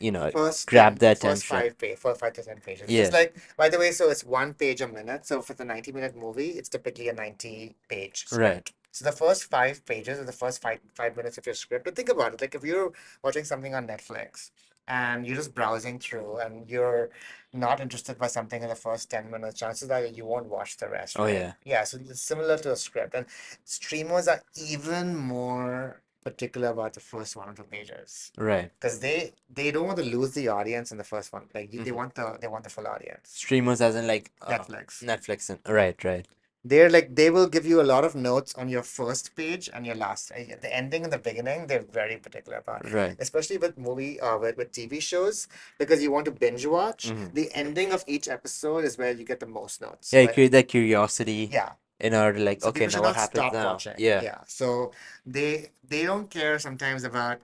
Speaker 1: grab their
Speaker 2: first
Speaker 1: attention.
Speaker 2: first 5 to 10 pages. Just
Speaker 1: Yeah.
Speaker 2: like, by the way, so it's 1 page a minute. So for the 90-minute movie, it's typically a 90-page
Speaker 1: Right.
Speaker 2: script. So the first 5 pages or the first 5 minutes of your script, but think about it. Like if you're watching something on Netflix and you're just browsing through and you're not interested by something in the first 10 minutes, chances are you won't watch the rest,
Speaker 1: Oh
Speaker 2: right?
Speaker 1: yeah.
Speaker 2: Yeah, so it's similar to a script. And streamers are even more particular about the first 1 or 2 pages
Speaker 1: Right.
Speaker 2: because they don't want to lose the audience in the first one. Like
Speaker 1: Hmm.
Speaker 2: they want the full audience.
Speaker 1: Streamers as in like
Speaker 2: Netflix.
Speaker 1: Netflix and right, right.
Speaker 2: They're like they will give you a lot of notes on your first page and your last the ending and the beginning. They're very particular about,
Speaker 1: Right.
Speaker 2: especially with TV shows because you want to binge watch.
Speaker 1: Hmm.
Speaker 2: The ending of each episode is where you get the most notes.
Speaker 1: Yeah, you
Speaker 2: Where
Speaker 1: create that curiosity
Speaker 2: yeah,
Speaker 1: in order to like,
Speaker 2: so
Speaker 1: okay,
Speaker 2: people
Speaker 1: now
Speaker 2: should
Speaker 1: what
Speaker 2: not
Speaker 1: happens
Speaker 2: stop
Speaker 1: now?
Speaker 2: watching.
Speaker 1: Yeah.
Speaker 2: Yeah, so they don't care sometimes about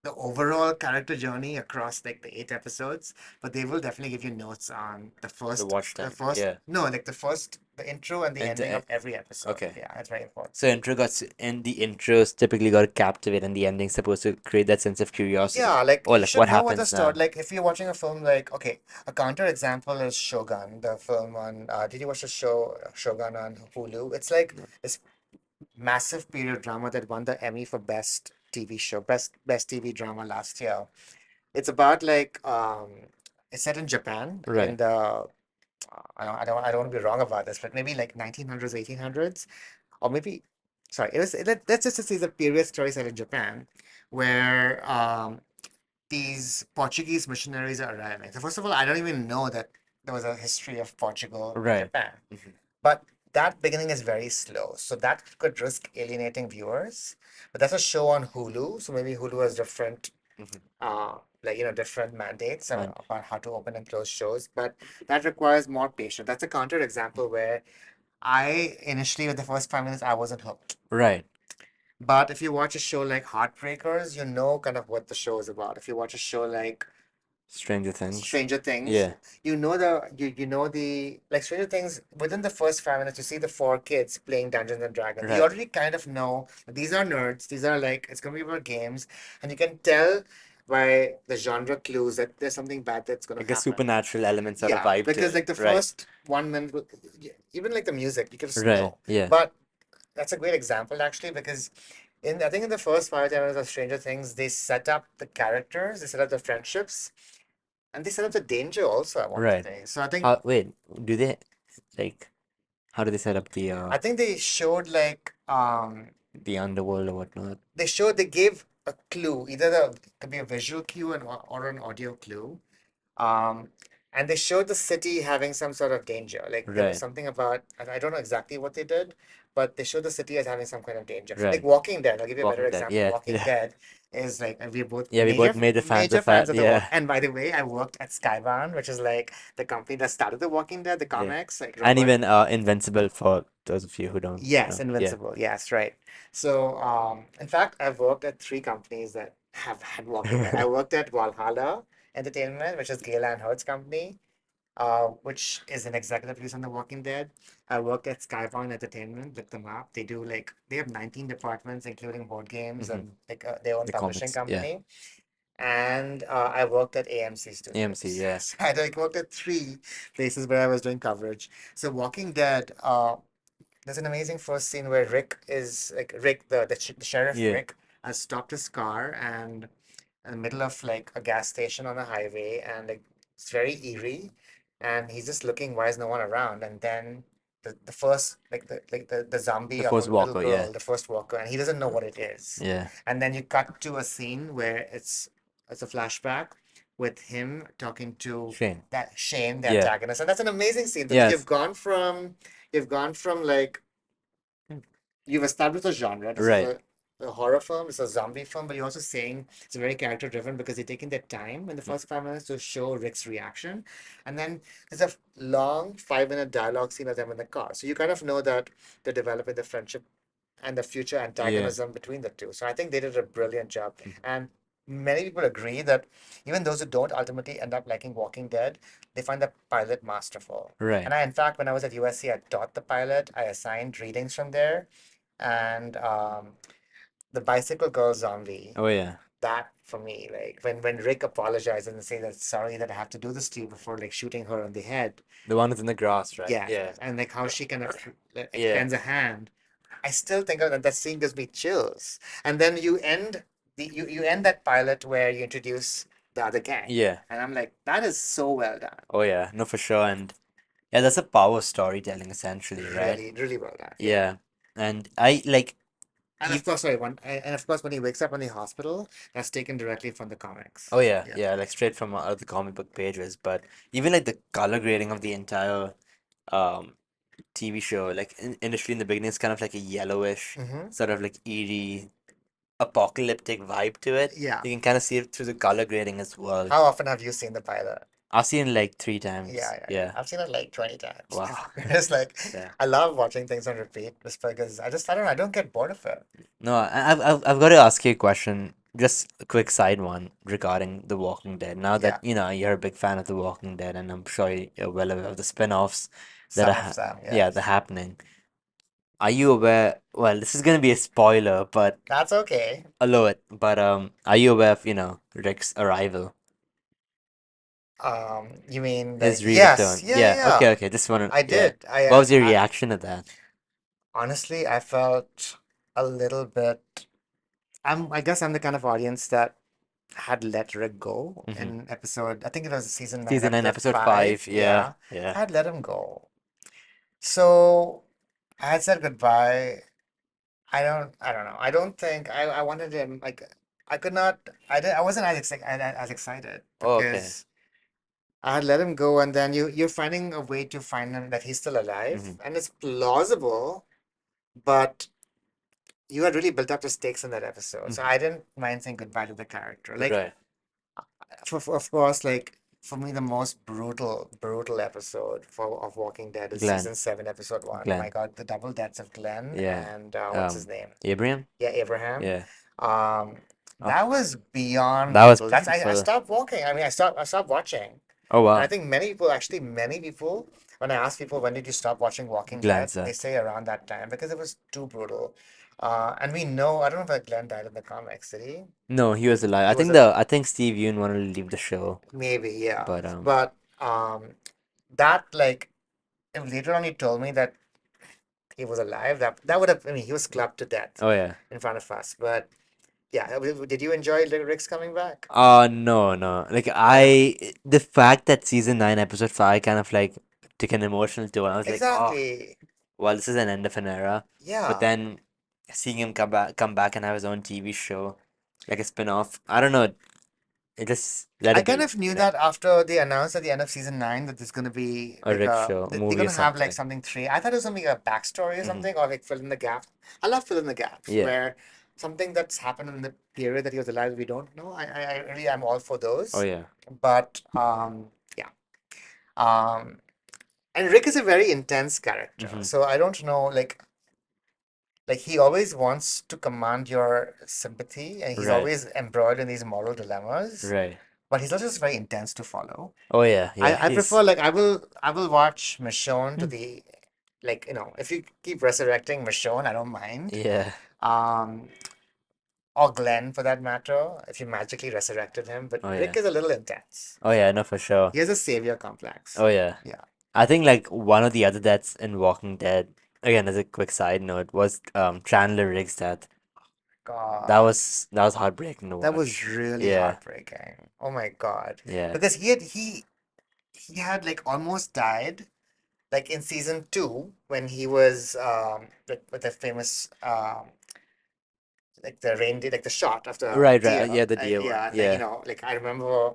Speaker 2: the overall character journey across like the 8 episodes, but they will definitely give you notes on
Speaker 1: The watch
Speaker 2: the
Speaker 1: time.
Speaker 2: first
Speaker 1: Yeah.
Speaker 2: no, like the intro and the
Speaker 1: And
Speaker 2: ending of every episode.
Speaker 1: okay.
Speaker 2: Yeah, that's very important.
Speaker 1: So in the intros typically got to captivate and the ending's supposed to create that sense of curiosity.
Speaker 2: Yeah, like
Speaker 1: Or
Speaker 2: you
Speaker 1: like
Speaker 2: should
Speaker 1: what
Speaker 2: know what the
Speaker 1: happens
Speaker 2: story.
Speaker 1: now?
Speaker 2: Like if you're watching a film, like okay, a counter example is Shogun, the film on. Did you watch the show Shogun on Hulu? It's like
Speaker 1: No.
Speaker 2: this massive period drama that won the Emmy for best TV show, best TV drama last year. It's about like it's set in Japan in
Speaker 1: Right.
Speaker 2: the I don't want to be wrong about this, but maybe like 1900s, 1800s, or maybe sorry, let's just say it's a period story set in Japan where these Portuguese missionaries are arriving. So first of all, I don't even know that there was a history of Portugal in
Speaker 1: Right.
Speaker 2: Japan,
Speaker 1: Hmm.
Speaker 2: but that beginning is very slow, so that could risk alienating viewers. But that's a show on Hulu, so maybe Hulu has different
Speaker 1: Hmm.
Speaker 2: like different mandates
Speaker 1: And
Speaker 2: about how to open and close shows, but that requires more patience. That's a counter example where I initially with the first 5 minutes I wasn't hooked.
Speaker 1: right.
Speaker 2: But if you watch a show like Heartbreakers, you know kind of what the show is about. If you watch a show like
Speaker 1: Stranger Things.
Speaker 2: Stranger Things,
Speaker 1: Yeah.
Speaker 2: you know the like Stranger Things within the first 5 minutes you see the 4 kids playing Dungeons and Dragons. You
Speaker 1: Right.
Speaker 2: already kind of know that these are nerds. These are like it's gonna be about games, and you can tell by the genre clues that there's something bad that's gonna
Speaker 1: Like a
Speaker 2: happen.
Speaker 1: supernatural element sort of
Speaker 2: Yeah,
Speaker 1: vibe to
Speaker 2: because
Speaker 1: it.
Speaker 2: like the
Speaker 1: Right.
Speaker 2: first 1 minute, even like the music, you can just
Speaker 1: Right.
Speaker 2: know.
Speaker 1: Yeah.
Speaker 2: But that's a great example actually because I think in the first 5 minutes of Stranger Things, they set up the characters, they set up the friendships, and they set up the danger also, I want to
Speaker 1: Right.
Speaker 2: say. So I think
Speaker 1: How, wait, do they? Like, how do they set up
Speaker 2: I think they showed like
Speaker 1: the underworld or whatnot?
Speaker 2: they gave a clue, either it could be a visual cue or an audio clue. Um, and they showed the city having some sort of danger. Like there was
Speaker 1: Right,
Speaker 2: something about, I don't know exactly what they did, but they showed the city as having some kind of danger. Like
Speaker 1: right.
Speaker 2: Walking Dead, I'll give you a better
Speaker 1: Walking Dead.
Speaker 2: example.
Speaker 1: Yeah,
Speaker 2: Walking
Speaker 1: yeah.
Speaker 2: Dead is like, and we're both
Speaker 1: Yeah, we both made the fans
Speaker 2: major
Speaker 1: of
Speaker 2: fans
Speaker 1: that.
Speaker 2: of the Walk.
Speaker 1: Yeah.
Speaker 2: And by the way, I worked at Skybound, which is like the company that started the Walking Dead, the
Speaker 1: Yeah.
Speaker 2: comics, like
Speaker 1: And
Speaker 2: Robert.
Speaker 1: even Invincible for those of you who don't
Speaker 2: Yes,
Speaker 1: know. Yeah.
Speaker 2: Invincible. Yes, right. So, in fact, I've worked at three companies that have had Walking Dead. I worked at Valhalla Entertainment, which is Galen Hurt's company, which is an executive producer on The Walking Dead. I worked at Skybound Entertainment, look them up. They have 19 departments, including board games
Speaker 1: Hmm.
Speaker 2: and like their own
Speaker 1: The
Speaker 2: publishing
Speaker 1: comics. Yeah.
Speaker 2: company. And I worked at AMC
Speaker 1: AMC.
Speaker 2: Studios.
Speaker 1: Yeah.
Speaker 2: So I like worked at three places where I was doing coverage. So Walking Dead, there's an amazing first scene where Rick, the sheriff
Speaker 1: Yeah.
Speaker 2: Rick, has stopped his car and in the middle of like a gas station on a highway, and like it's very eerie, and he's just looking, why is no one around? And then the first the
Speaker 1: The
Speaker 2: zombie of a
Speaker 1: first
Speaker 2: little
Speaker 1: Walker. Yeah.
Speaker 2: girl, the first walker, and he doesn't know what it is.
Speaker 1: Yeah.
Speaker 2: And then you cut to a scene where it's a flashback with him talking to
Speaker 1: Shane.
Speaker 2: that Shane, the
Speaker 1: Yeah.
Speaker 2: antagonist, and that's an amazing scene because
Speaker 1: Yes.
Speaker 2: you've gone from like you've established a genre. This is
Speaker 1: Right.
Speaker 2: a horror film, it's a zombie film, but you're also saying it's very character driven because they're taking their time in the first 5 minutes to show Rick's reaction. And then there's a long 5 minute dialogue scene of them in the car. So you kind of know that they're developing the friendship and the future
Speaker 1: Yeah.
Speaker 2: antagonism between the two. So I think they did a brilliant job.
Speaker 1: Mhm.
Speaker 2: And many people agree that even those who don't ultimately end up liking Walking Dead, they find the pilot masterful.
Speaker 1: Right.
Speaker 2: And in fact, when I was at USC, I taught the pilot. I assigned readings from there, and the bicycle girl zombie,
Speaker 1: Oh yeah.
Speaker 2: that for me, like when Rick apologizes and say that sorry that I have to do this to you before like shooting her on the head.
Speaker 1: The one that's in the grass, right?
Speaker 2: Yeah,
Speaker 1: Yeah.
Speaker 2: and like how she kind of like,
Speaker 1: Yeah.
Speaker 2: extends a hand. I still think of that. That scene gives me chills. And then you end that pilot where you introduce the other gang,
Speaker 1: Yeah.
Speaker 2: and I'm like, that is so well done.
Speaker 1: Oh yeah. No, for sure. And yeah, that's a power storytelling essentially, right?
Speaker 2: Really, really well done. Yeah.
Speaker 1: Yeah. And I like
Speaker 2: And
Speaker 1: ev
Speaker 2: of course, sorry, and of course, when he wakes up in the hospital, that's taken directly from the comics.
Speaker 1: oh yeah,
Speaker 2: Yeah.
Speaker 1: yeah, like straight from the comic book pages, but even like the color grading of the entire um TV show, like initially in the beginning, it's kind of like a yellowish,
Speaker 2: Mm-hmm.
Speaker 1: sort of like eerie, apocalyptic vibe to it.
Speaker 2: Yeah.
Speaker 1: You can kind of see it through the color grading as well.
Speaker 2: How often have you seen the pilot?
Speaker 1: I've seen it like three
Speaker 2: Yeah,
Speaker 1: times.
Speaker 2: yeah, yeah.
Speaker 1: Yeah.
Speaker 2: I've seen it like 20 times.
Speaker 1: Wow.
Speaker 2: It's like
Speaker 1: Yeah.
Speaker 2: I love watching things on repeat just because I don't know, I don't get bored of it.
Speaker 1: No, I've got to ask you a question. Just a quick side one regarding The Walking Dead. Now that
Speaker 2: Yeah,
Speaker 1: you know you're a big fan of The Walking Dead, and I'm sure you're well aware of the spin-offs that are
Speaker 2: some of them,
Speaker 1: yeah,
Speaker 2: yes.
Speaker 1: they're happening. Are you aware? Well, this is gonna be a spoiler, but
Speaker 2: That's okay.
Speaker 1: allow it. But are you aware of Rick's arrival,
Speaker 2: You mean like
Speaker 1: his
Speaker 2: yes,
Speaker 1: return?
Speaker 2: yeah, yeah,
Speaker 1: Yeah.
Speaker 2: yeah.
Speaker 1: Okay. Okay. Just wanna.
Speaker 2: I
Speaker 1: Yeah.
Speaker 2: did.
Speaker 1: What was your reaction to that?
Speaker 2: Honestly, I felt a little bit. I guess I'm the kind of audience that had let Rick go
Speaker 1: Mm-hmm.
Speaker 2: in episode. I think it was season nine,
Speaker 1: Season 9,
Speaker 2: episode
Speaker 1: episode
Speaker 2: five.
Speaker 1: 5. Yeah.
Speaker 2: Yeah,
Speaker 1: Yeah.
Speaker 2: I had let him go. So I had said goodbye. I don't know. I don't think I wanted him like I could not. I wasn't as excited
Speaker 1: Oh, okay.
Speaker 2: because I had let him go, and then you're finding a way to find him that he's still alive,
Speaker 1: Mm-hmm.
Speaker 2: and it's plausible, but you had really built up the stakes in that episode. So
Speaker 1: Mm-hmm.
Speaker 2: I didn't mind saying goodbye to the character. Like,
Speaker 1: Right.
Speaker 2: of course, like for me, the most brutal episode of Walking Dead is
Speaker 1: Glenn.
Speaker 2: season 7, episode 1. My
Speaker 1: Glenn.
Speaker 2: God, the double deaths of Glenn
Speaker 1: Yeah.
Speaker 2: and what's his name?
Speaker 1: Abraham?
Speaker 2: Yeah, Abraham.
Speaker 1: Yeah.
Speaker 2: Um,
Speaker 1: Oh,
Speaker 2: that was beyond
Speaker 1: that was
Speaker 2: brutal. That's I
Speaker 1: painful.
Speaker 2: stopped walking. I mean, I stopped watching.
Speaker 1: Oh
Speaker 2: And I
Speaker 1: wow.
Speaker 2: think many people, when I ask people when did you stop watching Walking
Speaker 1: Glenn
Speaker 2: Dead, they
Speaker 1: said.
Speaker 2: say around that time because it was too brutal. And we know, I don't know if Glenn died in the comics, did he?
Speaker 1: No, he was alive.
Speaker 2: He was a
Speaker 1: I think Steve Yeun wanted to leave the show,
Speaker 2: maybe, yeah.
Speaker 1: but
Speaker 2: But that like if later on he told me that he was alive, that would have I mean he was clubbed to death
Speaker 1: oh yeah.
Speaker 2: in front of us. But yeah, did you enjoy Rick's coming back?
Speaker 1: No, no. Like
Speaker 2: I don't.
Speaker 1: the fact that season 9, episode 5 kind of like took an emotional toll. I was like, oh,
Speaker 2: Exactly.
Speaker 1: well, this is an end of an era. But
Speaker 2: Yeah.
Speaker 1: then seeing him come back and have his own TV show, like a spin-off, I don't know, it just let
Speaker 2: I
Speaker 1: it
Speaker 2: kind
Speaker 1: be,
Speaker 2: of knew that after they announced at the end of season 9 that there's gonna be
Speaker 1: a
Speaker 2: like
Speaker 1: Rick show,
Speaker 2: they're
Speaker 1: movie or
Speaker 2: gonna have like
Speaker 1: something.
Speaker 2: something three. I thought it was gonna be a backstory or
Speaker 1: Hmm.
Speaker 2: something, or like fill in the gaps. I love fill in the gaps
Speaker 1: Yeah.
Speaker 2: where something that's happened in the period that he was alive we don't know. I really am all for
Speaker 1: Oh
Speaker 2: those.
Speaker 1: yeah.
Speaker 2: But yeah. Um and Rick is a very intense character.
Speaker 1: Hmm.
Speaker 2: So I don't know, like he always wants to command your sympathy and he's
Speaker 1: Right.
Speaker 2: always embroiled in these moral dilemmas,
Speaker 1: Right.
Speaker 2: but he's also just very intense to follow.
Speaker 1: Oh yeah. Yeah.
Speaker 2: I
Speaker 1: He's.
Speaker 2: prefer like I will watch Michonne to
Speaker 1: Hmm.
Speaker 2: the like if you keep resurrecting Michonne, I don't mind.
Speaker 1: Yeah.
Speaker 2: Um or Glenn for that matter, if you magically resurrected him. But
Speaker 1: Oh
Speaker 2: Rick
Speaker 1: yeah.
Speaker 2: is a little intense.
Speaker 1: Oh yeah. No, for sure.
Speaker 2: He has a savior complex.
Speaker 1: Oh yeah.
Speaker 2: Yeah.
Speaker 1: I think like one of the other deaths in Walking Dead, again as a quick side note, was Chandler Riggs' death.
Speaker 2: God.
Speaker 1: That was heartbreaking to
Speaker 2: That was
Speaker 1: watch.
Speaker 2: really
Speaker 1: Yeah.
Speaker 2: heartbreaking. Oh my God.
Speaker 1: Yeah.
Speaker 2: Because he had like almost died like in season 2 when he was with the famous like the reindeer, like the shot of the
Speaker 1: Right. Right.
Speaker 2: deer.
Speaker 1: Yeah. The deer one.
Speaker 2: Yeah, and like
Speaker 1: Yeah.
Speaker 2: like I remember,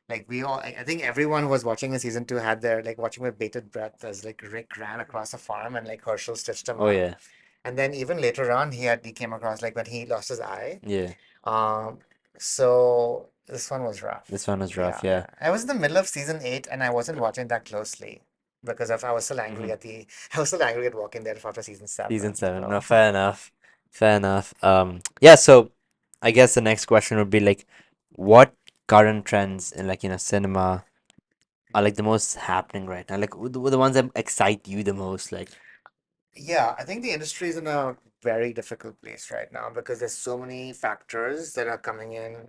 Speaker 2: like we all, I think everyone who was watching the season 2 had their like watching with bated breath as like Rick ran across a farm and like Herschel stitched him
Speaker 1: Oh
Speaker 2: up.
Speaker 1: yeah.
Speaker 2: And then even later on, he came across like when he lost his eye.
Speaker 1: Yeah.
Speaker 2: Um, so this one was
Speaker 1: This
Speaker 2: rough.
Speaker 1: one was rough.
Speaker 2: Yeah,
Speaker 1: Yeah.
Speaker 2: yeah. I was in the middle of season 8 and I wasn't watching that closely because of I was still
Speaker 1: Hmm.
Speaker 2: angry at the I was still angry at Walking Dead after season
Speaker 1: Season
Speaker 2: 7.
Speaker 1: 7. No,
Speaker 2: So
Speaker 1: fair enough. Fair enough. Yeah, so I guess the next question would be like, what current trends in like, cinema are like the most happening right now? Like the ones that excite you the most, like.
Speaker 2: yeah, I think the industry is in a very difficult place right now because there's so many factors that are coming in,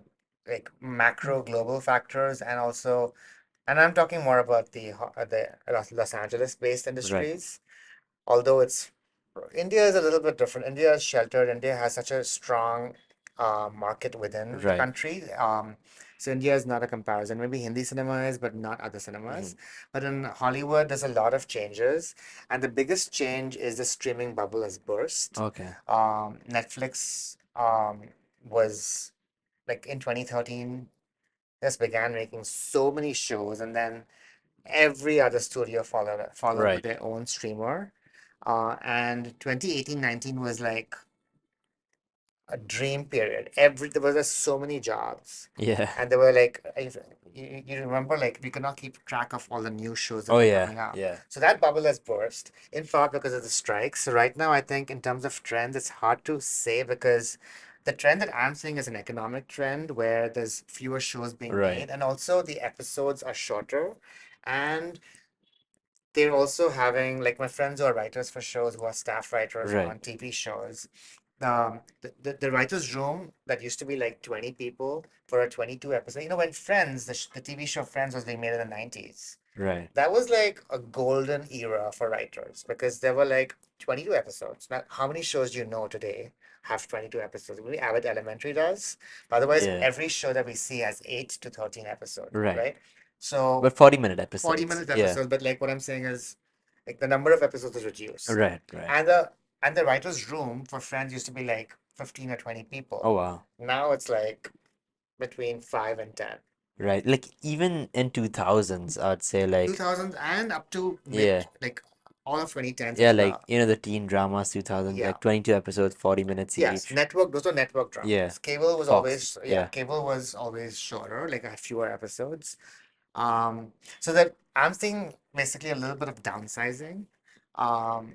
Speaker 2: like macro global factors, and also, and I'm talking more about the Los Angeles-based
Speaker 1: Right.
Speaker 2: industries. Although India is a little bit different. India is sheltered. India has such a strong market within the
Speaker 1: Right.
Speaker 2: country. So India is not a comparison. Maybe Hindi cinema is, but not other
Speaker 1: Hmm.
Speaker 2: cinemas. But in Hollywood, there's a lot of changes, and the biggest change is the streaming bubble has burst.
Speaker 1: Okay.
Speaker 2: Netflix was like in 2013 just began making so many shows, and then every other studio followed with
Speaker 1: Right.
Speaker 2: their own streamer. And 2018-19 was like a dream period. There was just so many jobs,
Speaker 1: Yeah.
Speaker 2: and they were like, if you remember, like we could not keep track of all the new shows that
Speaker 1: Oh
Speaker 2: were
Speaker 1: yeah.
Speaker 2: coming out.
Speaker 1: Yeah.
Speaker 2: So that bubble has burst in part because of the strikes. So right now, I think in terms of trends, it's hard to say because the trend that I'm seeing is an economic trend where there's fewer shows being
Speaker 1: Right.
Speaker 2: made, and also the episodes are shorter. And they're also having like my friends who are writers for shows who are staff writers
Speaker 1: Right.
Speaker 2: on TV shows. The writers' room that used to be like 20 people for a 22 episode. When Friends, the TV show Friends was being made in the 90s,
Speaker 1: Right.
Speaker 2: that was like a golden era for writers because there were like 22 episodes. Now, how many shows do you know today have 22 episodes? Maybe Abbott Elementary does. But otherwise,
Speaker 1: Yeah.
Speaker 2: every show that we see has 8 to 13 episodes,
Speaker 1: Right.
Speaker 2: right? So
Speaker 1: But 40-minute
Speaker 2: 40
Speaker 1: episodes.
Speaker 2: minutes
Speaker 1: Yeah.
Speaker 2: episodes, but like what I'm saying is like the number of episodes is reduced.
Speaker 1: Right. Right.
Speaker 2: And the writer's room for Friends used to be like 15 or 20
Speaker 1: Oh
Speaker 2: people.
Speaker 1: wow.
Speaker 2: Now it's like between 5 and 10.
Speaker 1: Right. Like even in 2000s, I'd say like
Speaker 2: 2000 and up to mid
Speaker 1: yeah.
Speaker 2: like all of 2010s
Speaker 1: Yeah,
Speaker 2: as
Speaker 1: like
Speaker 2: well.
Speaker 1: the teen dramas 2000s,
Speaker 2: Yeah.
Speaker 1: like 22 episodes, 40 minutes
Speaker 2: Yes,
Speaker 1: each.
Speaker 2: network, those are network
Speaker 1: Yeah.
Speaker 2: dramas. Cable was
Speaker 1: Fox.
Speaker 2: always, yeah,
Speaker 1: Yeah.
Speaker 2: cable was always shorter, like had fewer episodes. So that I'm seeing basically a little bit of downsizing,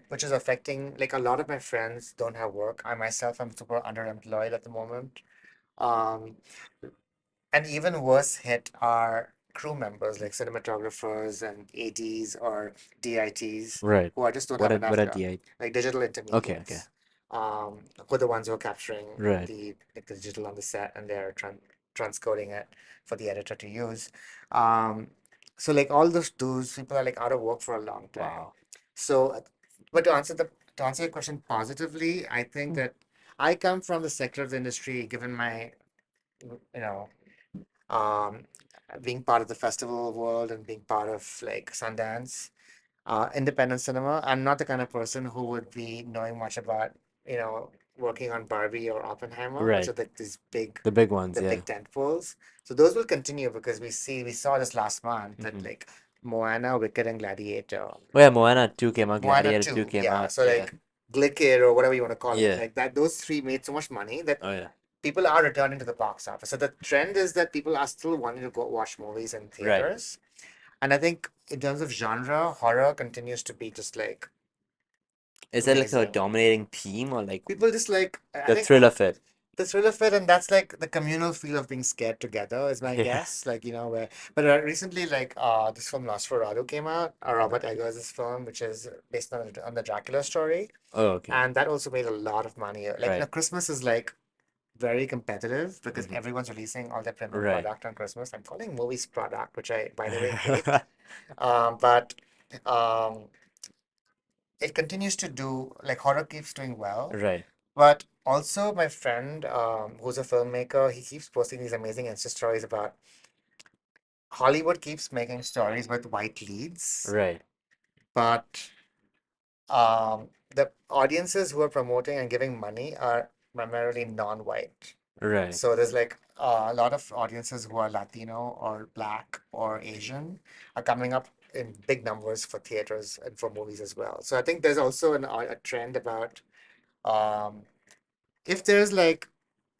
Speaker 2: which is affecting like a lot of my friends don't have work. I myself am super underemployed at the moment. Um, and even worse hit are crew members like cinematographers and ADs or DITs
Speaker 1: Right.
Speaker 2: who I just don't
Speaker 1: What
Speaker 2: have
Speaker 1: a what
Speaker 2: enough
Speaker 1: a
Speaker 2: job,
Speaker 1: DI.
Speaker 2: like digital
Speaker 1: Okay, okay.
Speaker 2: intermediates, who are the ones who are capturing
Speaker 1: Right.
Speaker 2: the digital on the set and they're transcoding it for the editor to use. Um, so like all those people are like out of work for a long time.
Speaker 1: Wow.
Speaker 2: So, but to answer your question positively, I think
Speaker 1: Hmm.
Speaker 2: that I come from the sector of the industry, given my you know um, being part of the festival world and being part of like Sundance. independent cinema. I'm not the kind of person who would be knowing much about, you know, working on Barbie or Oppenheimer, which
Speaker 1: Right.
Speaker 2: are like these big,
Speaker 1: The big ones,
Speaker 2: the
Speaker 1: yeah.
Speaker 2: big tent poles. So those will continue because we saw this last month that
Speaker 1: Hmm.
Speaker 2: like Moana, Wicked, and Gladiator.
Speaker 1: Oh yeah, Moana 2 came out,
Speaker 2: Moana
Speaker 1: Gladiator 2
Speaker 2: 2,
Speaker 1: came
Speaker 2: yeah.
Speaker 1: out,
Speaker 2: So
Speaker 1: yeah.
Speaker 2: like Glicker or whatever you want to call it,
Speaker 1: Yeah.
Speaker 2: like that. Those three made so much money that
Speaker 1: Oh yeah.
Speaker 2: people are returning to the box office. So the trend is that people are still wanting to go watch movies in
Speaker 1: Right.
Speaker 2: theaters. And I think in terms of genre, horror continues to be just like
Speaker 1: Is that like a
Speaker 2: amazing.
Speaker 1: dominating theme or like
Speaker 2: People just like, I
Speaker 1: the
Speaker 2: think
Speaker 1: thrill of it?
Speaker 2: the thrill of it, and that's like the communal feel of being scared together, is my
Speaker 1: Yeah.
Speaker 2: guess. Like, you know, where, but recently, like, this film Nosferatu came out, Robert Eggers' film, which is based on the Dracula story.
Speaker 1: Oh, okay.
Speaker 2: And that also made a lot of money. Like, you know,
Speaker 1: Right.
Speaker 2: Christmas is like very competitive because
Speaker 1: Hmm.
Speaker 2: everyone's releasing all their premium
Speaker 1: Right.
Speaker 2: product on Christmas. I'm calling movies product, which I, by the way, hate. But um, it continues to do, like, horror keeps doing well.
Speaker 1: Right.
Speaker 2: But also, my friend, who's a filmmaker, he keeps posting these amazing Insta stories about Hollywood keeps making stories with white leads,
Speaker 1: Right.
Speaker 2: but the audiences who are promoting and giving money are primarily non-white.
Speaker 1: Right.
Speaker 2: So there's like a lot of audiences who are Latino or Black or Asian are coming up in big numbers for theaters and for movies as well. So I think there's also a trend about um, if there's like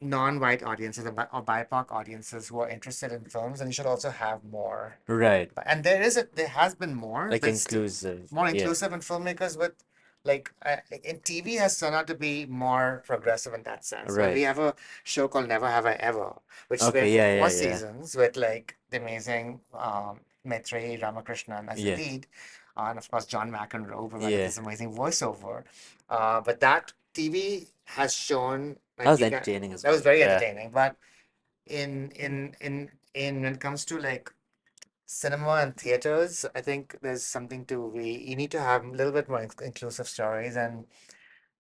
Speaker 2: non-white audiences or BIPOC audiences who are interested in films, then you should also have more.
Speaker 1: Right.
Speaker 2: And there has been more,
Speaker 1: Like
Speaker 2: but still
Speaker 1: inclusive.
Speaker 2: more
Speaker 1: Yeah.
Speaker 2: inclusive in filmmakers with like in TV has turned out to be more progressive in that sense. Where we
Speaker 1: Right.
Speaker 2: have a show called Never Have I Ever, which spanned
Speaker 1: Okay.
Speaker 2: for
Speaker 1: Yeah.
Speaker 2: four
Speaker 1: Yeah. Yeah.
Speaker 2: seasons with like the amazing Maitreyi Ramakrishnan as the
Speaker 1: Yeah.
Speaker 2: lead, and of course John McEnroe provided
Speaker 1: Yeah.
Speaker 2: this amazing voiceover. But that TV has shown
Speaker 1: That
Speaker 2: like
Speaker 1: was
Speaker 2: you can
Speaker 1: entertaining as
Speaker 2: that was
Speaker 1: well.
Speaker 2: very
Speaker 1: Yeah.
Speaker 2: entertaining. But in when it comes to like cinema and theaters, I think there's something to we you need to have a little bit more inclusive stories, and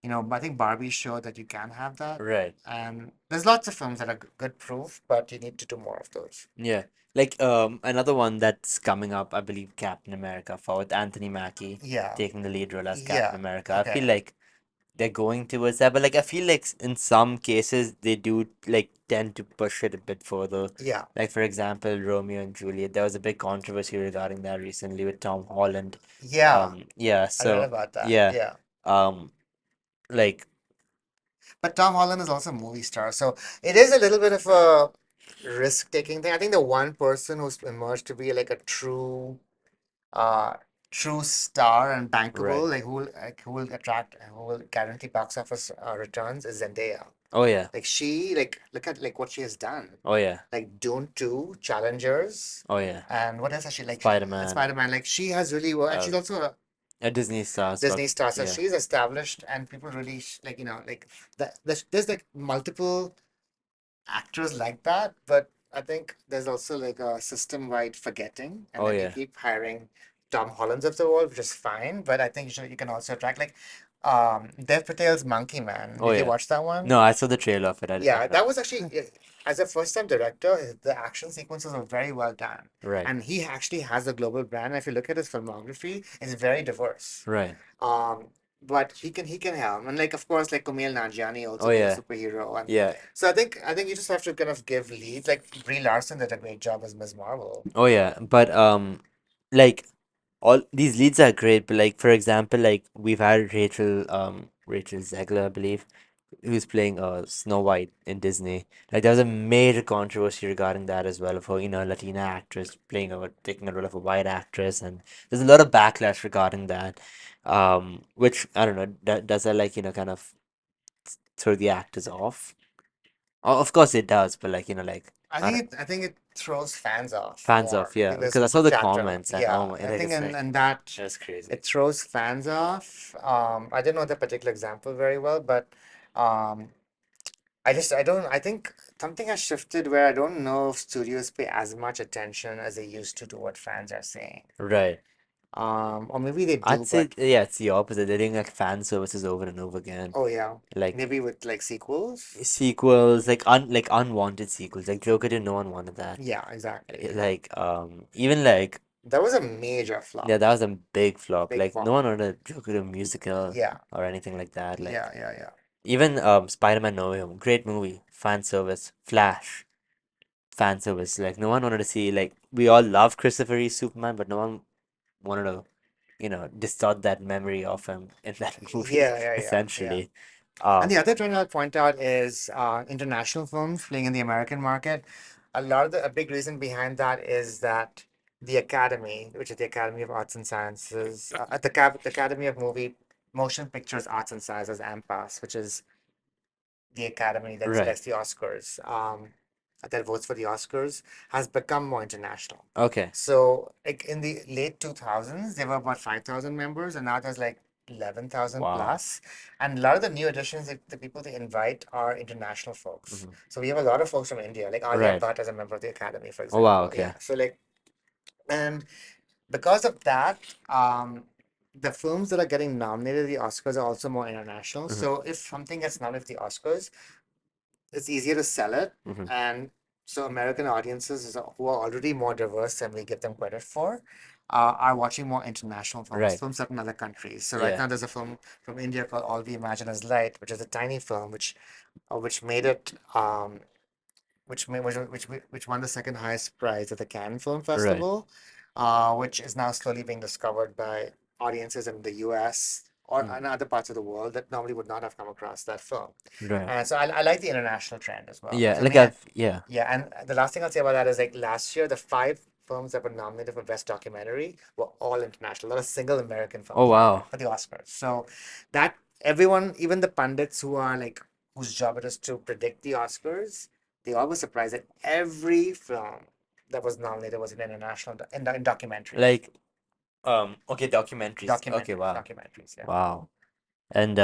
Speaker 2: you know, I think Barbie showed that you can have that.
Speaker 1: Right.
Speaker 2: And there's lots of films that are good proof, but you need to do more of those.
Speaker 1: Yeah. Like another one that's coming up, I believe Captain America for with Anthony Mackie
Speaker 2: Yeah.
Speaker 1: taking the lead role as Captain
Speaker 2: Yeah.
Speaker 1: America. I feel
Speaker 2: Okay.
Speaker 1: like they're going towards that, but like I feel like in some cases they do like tend to push it a bit further.
Speaker 2: Yeah.
Speaker 1: Like for example, Romeo and Juliet. There was a big controversy regarding that recently with Tom Holland.
Speaker 2: Yeah.
Speaker 1: Yeah,
Speaker 2: I read
Speaker 1: so
Speaker 2: about that.
Speaker 1: yeah.
Speaker 2: Yeah.
Speaker 1: Um like
Speaker 2: But Tom Holland is also a movie star, so it is a little bit of a risk-taking thing. I think the one person who's emerged to be like a uh, true star and
Speaker 1: right.
Speaker 2: bankable, like who will attract, who will guarantee box office returns is Zendaya.
Speaker 1: Oh yeah.
Speaker 2: Like she, like look at like what she has done.
Speaker 1: Oh yeah.
Speaker 2: Like Dune 2, Challengers,
Speaker 1: Oh yeah.
Speaker 2: and what else has she like? And
Speaker 1: Spider-Man.
Speaker 2: Spider-Man. Like she has really well, and
Speaker 1: Uh
Speaker 2: she's also a
Speaker 1: a Disney stars for
Speaker 2: Disney star, so
Speaker 1: yeah.
Speaker 2: she's established, and people really like like there's like multiple actors like that, but I think there's also like a system-wide forgetting, and
Speaker 1: Oh
Speaker 2: then you
Speaker 1: yeah.
Speaker 2: keep hiring Tom Hollands of the world, which is fine, but I think you can also attract like Dev Patel's Monkey Man.
Speaker 1: Oh
Speaker 2: Did you
Speaker 1: yeah.
Speaker 2: watch that one?
Speaker 1: No, I saw the trailer of it. I
Speaker 2: Yeah,
Speaker 1: did not.
Speaker 2: that was actually as a first-time director, the action sequences are very well done,
Speaker 1: Right.
Speaker 2: and he actually has a global brand. If you look at his filmography, it's very diverse.
Speaker 1: Right.
Speaker 2: Um, but he can help, and like of course, like Kumail Nanjiani
Speaker 1: Oh
Speaker 2: also did a
Speaker 1: yeah.
Speaker 2: superhero, and
Speaker 1: Yeah.
Speaker 2: so I think you just have to kind of give leads. Like Brie Larson did a great job as Ms. Marvel.
Speaker 1: Oh yeah. But like all these leads are great, but like for example, like we've had Rachel Zegler, I believe, who's playing Snow White in Disney. Like there was a major controversy regarding that as well of her, Latina actress playing taking a role of a white actress, and there's a lot of backlash regarding that. Which I don't know, does that like, kind of throw the actors off? Of course it does, but like, like
Speaker 2: I
Speaker 1: I don't,
Speaker 2: think it throws fans off
Speaker 1: fans off,
Speaker 2: more
Speaker 1: yeah,
Speaker 2: because
Speaker 1: because I
Speaker 2: of
Speaker 1: saw the
Speaker 2: chatter.
Speaker 1: comments and oh
Speaker 2: Yeah,
Speaker 1: my,
Speaker 2: I
Speaker 1: like
Speaker 2: think
Speaker 1: it's like
Speaker 2: and that
Speaker 1: that's crazy.
Speaker 2: it throws fans off. I didn't know the particular example very well, but um, I don't I think something has shifted where I don't know if studios pay as much attention as they used to what fans are saying.
Speaker 1: Right.
Speaker 2: Or maybe they
Speaker 1: I'd
Speaker 2: do,
Speaker 1: say
Speaker 2: but
Speaker 1: yeah, it's the opposite. They're doing like fan services over and over again.
Speaker 2: oh yeah,
Speaker 1: Like
Speaker 2: maybe with like sequels.
Speaker 1: sequels, like unwanted sequels. Like Joker did no one wanted that.
Speaker 2: Yeah, exactly.
Speaker 1: Like even like
Speaker 2: That was a major
Speaker 1: Yeah,
Speaker 2: flop.
Speaker 1: that was a big flop.
Speaker 2: Big
Speaker 1: Like no
Speaker 2: flop.
Speaker 1: one wanted to do a musical
Speaker 2: Yeah.
Speaker 1: or anything like that.
Speaker 2: Yeah,
Speaker 1: Like
Speaker 2: yeah, yeah.
Speaker 1: even Spider-Man No Way Home, great movie, fan service. Flash, fan service. Like no one wanted to see, like we all love Christopher Reeve Superman, but no one wanted to, distort that memory of him in that movie,
Speaker 2: Yeah, yeah, yeah, yeah.
Speaker 1: essentially.
Speaker 2: And
Speaker 1: Uh,
Speaker 2: the other trend I'll point out is international films playing in the American market. A big reason behind that is that the Academy, which is the Academy of Arts and Sciences, the Academy of Motion Pictures Arts and Sciences, AMPAS, which is the Academy that
Speaker 1: right.
Speaker 2: selects the Oscars, that votes for the Oscars, has become more international.
Speaker 1: Okay.
Speaker 2: So, like in the late 2000s, there were about 5,000 members, and now there's like 11,000
Speaker 1: Wow.
Speaker 2: plus. And a lot of the new additions, the people they invite are international folks.
Speaker 1: Hmm.
Speaker 2: So we have a lot of folks from India, like Alia
Speaker 1: Right.
Speaker 2: Bhatt as a member of the Academy, for
Speaker 1: Oh wow.
Speaker 2: example. Yeah.
Speaker 1: Okay.
Speaker 2: So like, and because of that, the films that are getting nominated at the Oscars are also more international.
Speaker 1: Hmm.
Speaker 2: So if something gets nominated at the Oscars, it's easier to sell it.
Speaker 1: Hmm.
Speaker 2: And so American audiences who are already more diverse than we give them credit for, are watching more international films,
Speaker 1: Right.
Speaker 2: films set in other countries. So right
Speaker 1: Yeah.
Speaker 2: now there's a film from India called All We Imagine Is Light, which is a tiny film which made it which won the second highest prize at the Cannes Film
Speaker 1: Right.
Speaker 2: Festival, which is now slowly being discovered by audiences in the U.S. or
Speaker 1: Mm.
Speaker 2: in other parts of the world that normally would not have come across that film.
Speaker 1: Right.
Speaker 2: And so I like the international trend as well.
Speaker 1: Yeah.
Speaker 2: So
Speaker 1: Like I've yeah.
Speaker 2: yeah, and the last thing I'll say about that is like last year, the five films that were nominated for Best Documentary were all international. Not a single American film
Speaker 1: Oh
Speaker 2: was nominated
Speaker 1: wow.
Speaker 2: for the Oscars. So that everyone, even the pundits who are like whose job it is to predict the Oscars, they all were surprised that every film that was nominated was an international in documentaries.
Speaker 1: Like okay, documentaries. Okay, wow.
Speaker 2: Documentaries, yeah.
Speaker 1: Wow. And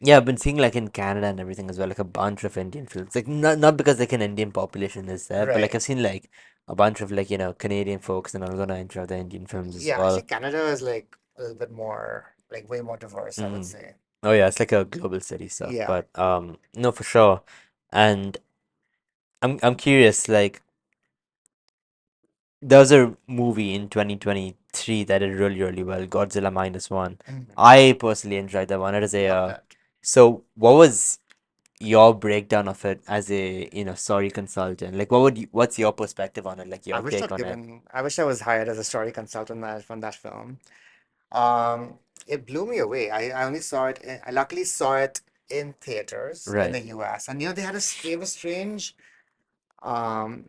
Speaker 1: yeah, I've been seeing like in Canada and everything as well, like a bunch of Indian films. Like not because like an Indian population is there, but like
Speaker 2: Right.
Speaker 1: I've seen like a bunch of like, Canadian folks and are gonna enjoy the Indian films as
Speaker 2: Yeah, actually
Speaker 1: well.
Speaker 2: Canada is like a little bit more, like way more diverse, I would
Speaker 1: Mm.
Speaker 2: say.
Speaker 1: Oh yeah, it's like a global city stuff.
Speaker 2: Yeah.
Speaker 1: But no for sure. And I'm curious, like there was a movie in 2023 that did really, really well, Godzilla Minus One.
Speaker 2: Mhm.
Speaker 1: I personally enjoyed that one. It is a
Speaker 2: Loved it.
Speaker 1: so what was your breakdown of it as a, story consultant? Like what's your perspective on it? Like your take on it?
Speaker 2: I wish I was hired as a story consultant from that film. Um, it blew me away. I only saw it, I luckily saw it in theaters in
Speaker 1: Right.
Speaker 2: the US. And they have a strange um,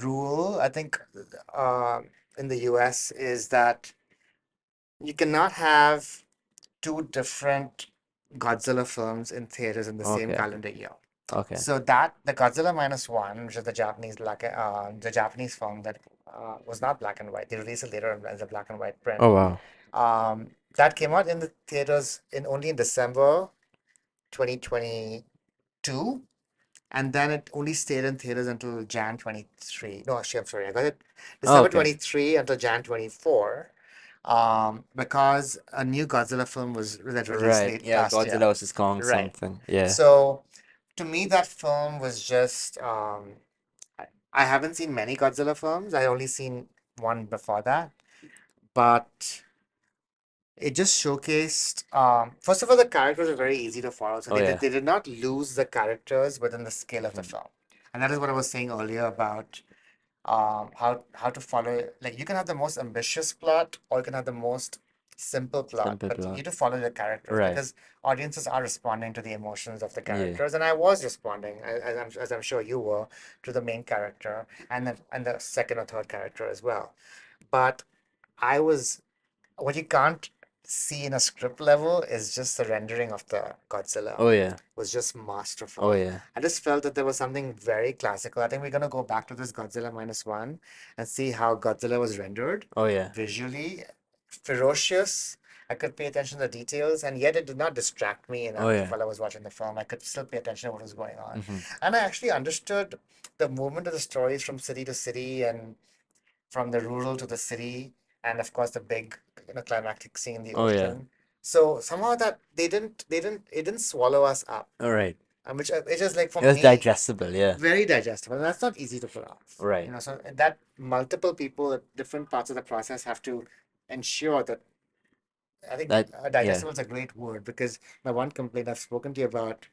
Speaker 2: rule, I think, in the US is that you cannot have two different Godzilla films in theaters in the same
Speaker 1: Okay.
Speaker 2: calendar year.
Speaker 1: Okay.
Speaker 2: So that the Godzilla Minus One, which is the Japanese film that was not black and white. They released it later as a black and white print.
Speaker 1: Oh wow.
Speaker 2: That came out in the theaters in only in December 2022, and then it only stayed in theaters until Jan 23. No, actually, I'm sorry, I got it
Speaker 1: Oh,
Speaker 2: December
Speaker 1: okay.
Speaker 2: 23 until Jan 24. Because a new Godzilla film was released
Speaker 1: Right.
Speaker 2: late
Speaker 1: Yeah,
Speaker 2: last
Speaker 1: Godzilla
Speaker 2: year.
Speaker 1: versus Kong
Speaker 2: Right.
Speaker 1: something. Yeah.
Speaker 2: So to me, that film was just I haven't seen many Godzilla films. I only seen one before that, but it just showcased. First of all, the characters are very easy to follow, so
Speaker 1: Oh yeah.
Speaker 2: they did not lose the characters within the scale of the
Speaker 1: Hmm.
Speaker 2: film, and that is what I was saying earlier about how to follow. Like you can have the most ambitious plot, or you can have the most simple plot,
Speaker 1: Simple
Speaker 2: but you
Speaker 1: plot.
Speaker 2: need to follow the characters
Speaker 1: Right.
Speaker 2: because audiences are responding to the emotions of the
Speaker 1: Yeah.
Speaker 2: characters, and I was responding, as I'm sure you were, to the main character and the second or third character as well. But I was what you can't see in a script level is just the rendering of the Godzilla
Speaker 1: Oh yeah.
Speaker 2: was just
Speaker 1: Oh
Speaker 2: masterful.
Speaker 1: yeah.
Speaker 2: I just felt that there was something very classical. I think we're gonna go back to this Godzilla Minus One and see how Godzilla was rendered
Speaker 1: Oh yeah.
Speaker 2: visually, ferocious. I could pay attention to the details, and yet it did not distract me
Speaker 1: Oh
Speaker 2: enough
Speaker 1: yeah.
Speaker 2: while I was watching the film. I could still pay attention to what was going on.
Speaker 1: Hmm.
Speaker 2: And I actually understood the movement of the stories from city to city and from the rural to the city, and of course the big, climactic scene in the
Speaker 1: Oh yeah.
Speaker 2: ocean. So somehow that it didn't swallow us up.
Speaker 1: All right.
Speaker 2: which it is like for
Speaker 1: It was
Speaker 2: me
Speaker 1: digestible, yeah.
Speaker 2: very digestible. And that's not easy to pull off.
Speaker 1: Right.
Speaker 2: So that multiple people at different parts of the process have to ensure that I think
Speaker 1: That, yeah.
Speaker 2: digestible is a great word because my one complaint I've spoken to you about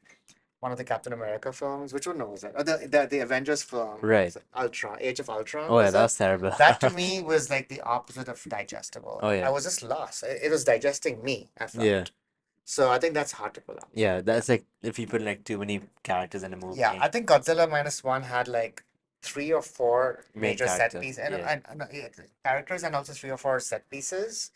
Speaker 2: one of the Captain America films. Which one was that? Oh, the Avengers film,
Speaker 1: Right.
Speaker 2: Ultron, Age of Ultron,
Speaker 1: Oh yeah,
Speaker 2: was
Speaker 1: that
Speaker 2: it?
Speaker 1: was terrible.
Speaker 2: That to me was like the opposite of digestible.
Speaker 1: Oh
Speaker 2: I
Speaker 1: yeah.
Speaker 2: was just lost. It was digesting me, I
Speaker 1: Yeah.
Speaker 2: felt. So I think that's hard to pull off.
Speaker 1: Yeah,
Speaker 2: Yeah.
Speaker 1: that's like if you put like too many characters in a
Speaker 2: Yeah,
Speaker 1: movie.
Speaker 2: I think Godzilla minus one had like three or four
Speaker 1: Main
Speaker 2: major set
Speaker 1: characters.
Speaker 2: pieces
Speaker 1: Yeah.
Speaker 2: yeah, characters and also three or four set pieces.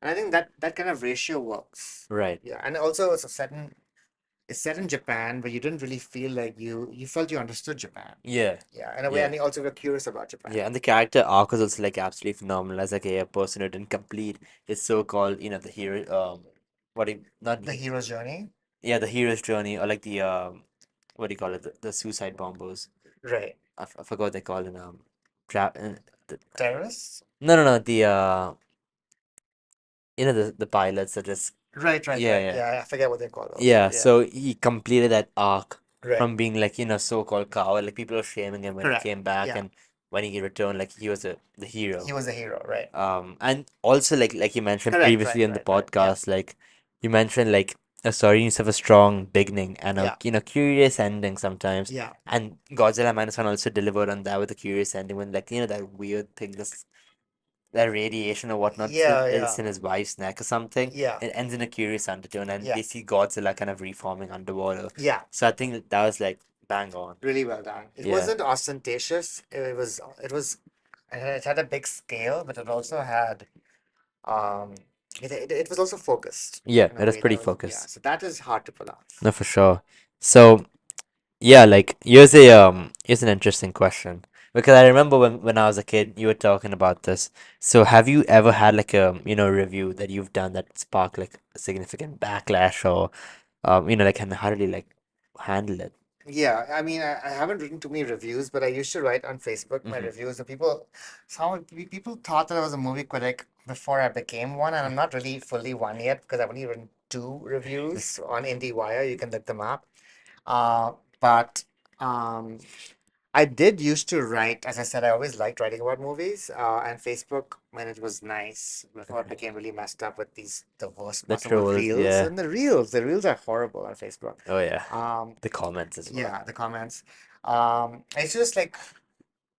Speaker 2: And I think that kind of ratio works.
Speaker 1: Right.
Speaker 2: Yeah, and also it's set in Japan, but you didn't really feel like you felt you understood Japan.
Speaker 1: Yeah.
Speaker 2: Yeah, in a way,
Speaker 1: Yeah.
Speaker 2: and you also were curious about Japan.
Speaker 1: Yeah, and the character arc was also like absolutely phenomenal as like a person who didn't complete his so-called, the hero what do you not
Speaker 2: The hero's journey.
Speaker 1: yeah, the hero's journey or like the what do you call it? The suicide bombers.
Speaker 2: Right.
Speaker 1: I forgot what they call it tra the,
Speaker 2: Terrorists?
Speaker 1: no, the the pilots that just
Speaker 2: Right, right,
Speaker 1: yeah,
Speaker 2: right.
Speaker 1: yeah.
Speaker 2: Yeah, I forget what they call those.
Speaker 1: Yeah,
Speaker 2: Yeah.
Speaker 1: so he completed that arc
Speaker 2: Right.
Speaker 1: from being like, so-called coward. Like people were shaming him when he
Speaker 2: Correct.
Speaker 1: came back
Speaker 2: Yeah.
Speaker 1: and when he returned, like he was the
Speaker 2: He
Speaker 1: hero.
Speaker 2: was a hero, right?
Speaker 1: And also like you mentioned
Speaker 2: Correct,
Speaker 1: previously
Speaker 2: right,
Speaker 1: in the
Speaker 2: right, right. Yeah.
Speaker 1: podcast, like you mentioned like a story needs to have a strong beginning and a
Speaker 2: Yeah.
Speaker 1: curious ending sometimes.
Speaker 2: Yeah.
Speaker 1: And Godzilla Minus One also delivered on that with a curious ending when like that weird thing that radiation or whatnot
Speaker 2: Yeah,
Speaker 1: is
Speaker 2: yeah.
Speaker 1: in his wife's neck or something.
Speaker 2: Yeah.
Speaker 1: It ends in a curious undertone, and
Speaker 2: Yeah.
Speaker 1: they see Godzilla kind of reforming underwater.
Speaker 2: Yeah.
Speaker 1: So I think that was like bang on.
Speaker 2: Really well done. It
Speaker 1: Yeah,
Speaker 2: wasn't ostentatious. It had a big scale, but it also had um it was also focused
Speaker 1: yeah,
Speaker 2: in a
Speaker 1: it is
Speaker 2: way
Speaker 1: pretty
Speaker 2: that was yeah.
Speaker 1: focused.
Speaker 2: So that is hard to pull off.
Speaker 1: No, for sure. So yeah, like here's an interesting question because I remember when I was a kid, you were talking about this. So have you ever had like a review that you've done that sparked like a significant backlash or like and how did you like handle it?
Speaker 2: Yeah, I mean, I haven't written too many reviews, but I used to write on Facebook my
Speaker 1: Mm-hmm.
Speaker 2: reviews. And people thought that I was a movie critic before I became one, and I'm not really fully one yet because I've only written two reviews on IndieWire. You can look them up. Uh, but um, I did used to write, as I said, I always liked writing about movies. And Facebook, when it was nice, before it became really messed up with the worst
Speaker 1: The
Speaker 2: possible
Speaker 1: trolls,
Speaker 2: reels,
Speaker 1: yeah.
Speaker 2: and the reels are horrible on Facebook.
Speaker 1: Oh yeah.
Speaker 2: Um,
Speaker 1: The comments as well.
Speaker 2: yeah, the comments. I used to just like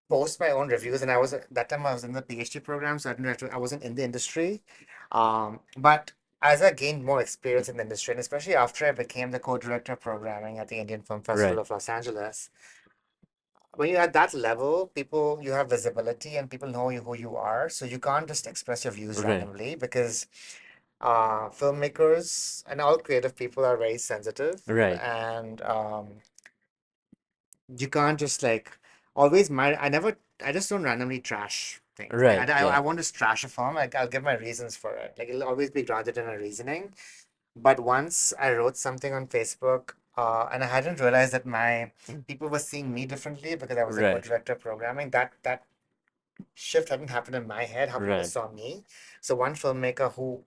Speaker 2: post my own reviews, and that time I was in the PhD program, so I wasn't in the industry. But as I gained more experience in the industry, and especially after I became the co-director of programming at the Indian Film Festival
Speaker 1: Right.
Speaker 2: of Los Angeles, when you're at that level, you have visibility and people know who you are, so you can't just express your views
Speaker 1: Right.
Speaker 2: randomly because filmmakers and all creative people are very sensitive
Speaker 1: Right.
Speaker 2: and you can't just like always my I just don't randomly trash things. Like
Speaker 1: Right. Yeah.
Speaker 2: I won't just trash a film. Like I'll give my reasons for it. Like it'll always be grounded in a reasoning. But once I wrote something on Facebook, and I hadn't realized that my people were seeing me differently because I was a
Speaker 1: Right.
Speaker 2: co-director of programming. That shift hadn't happened in my head, how people
Speaker 1: Right.
Speaker 2: saw me. So one filmmaker who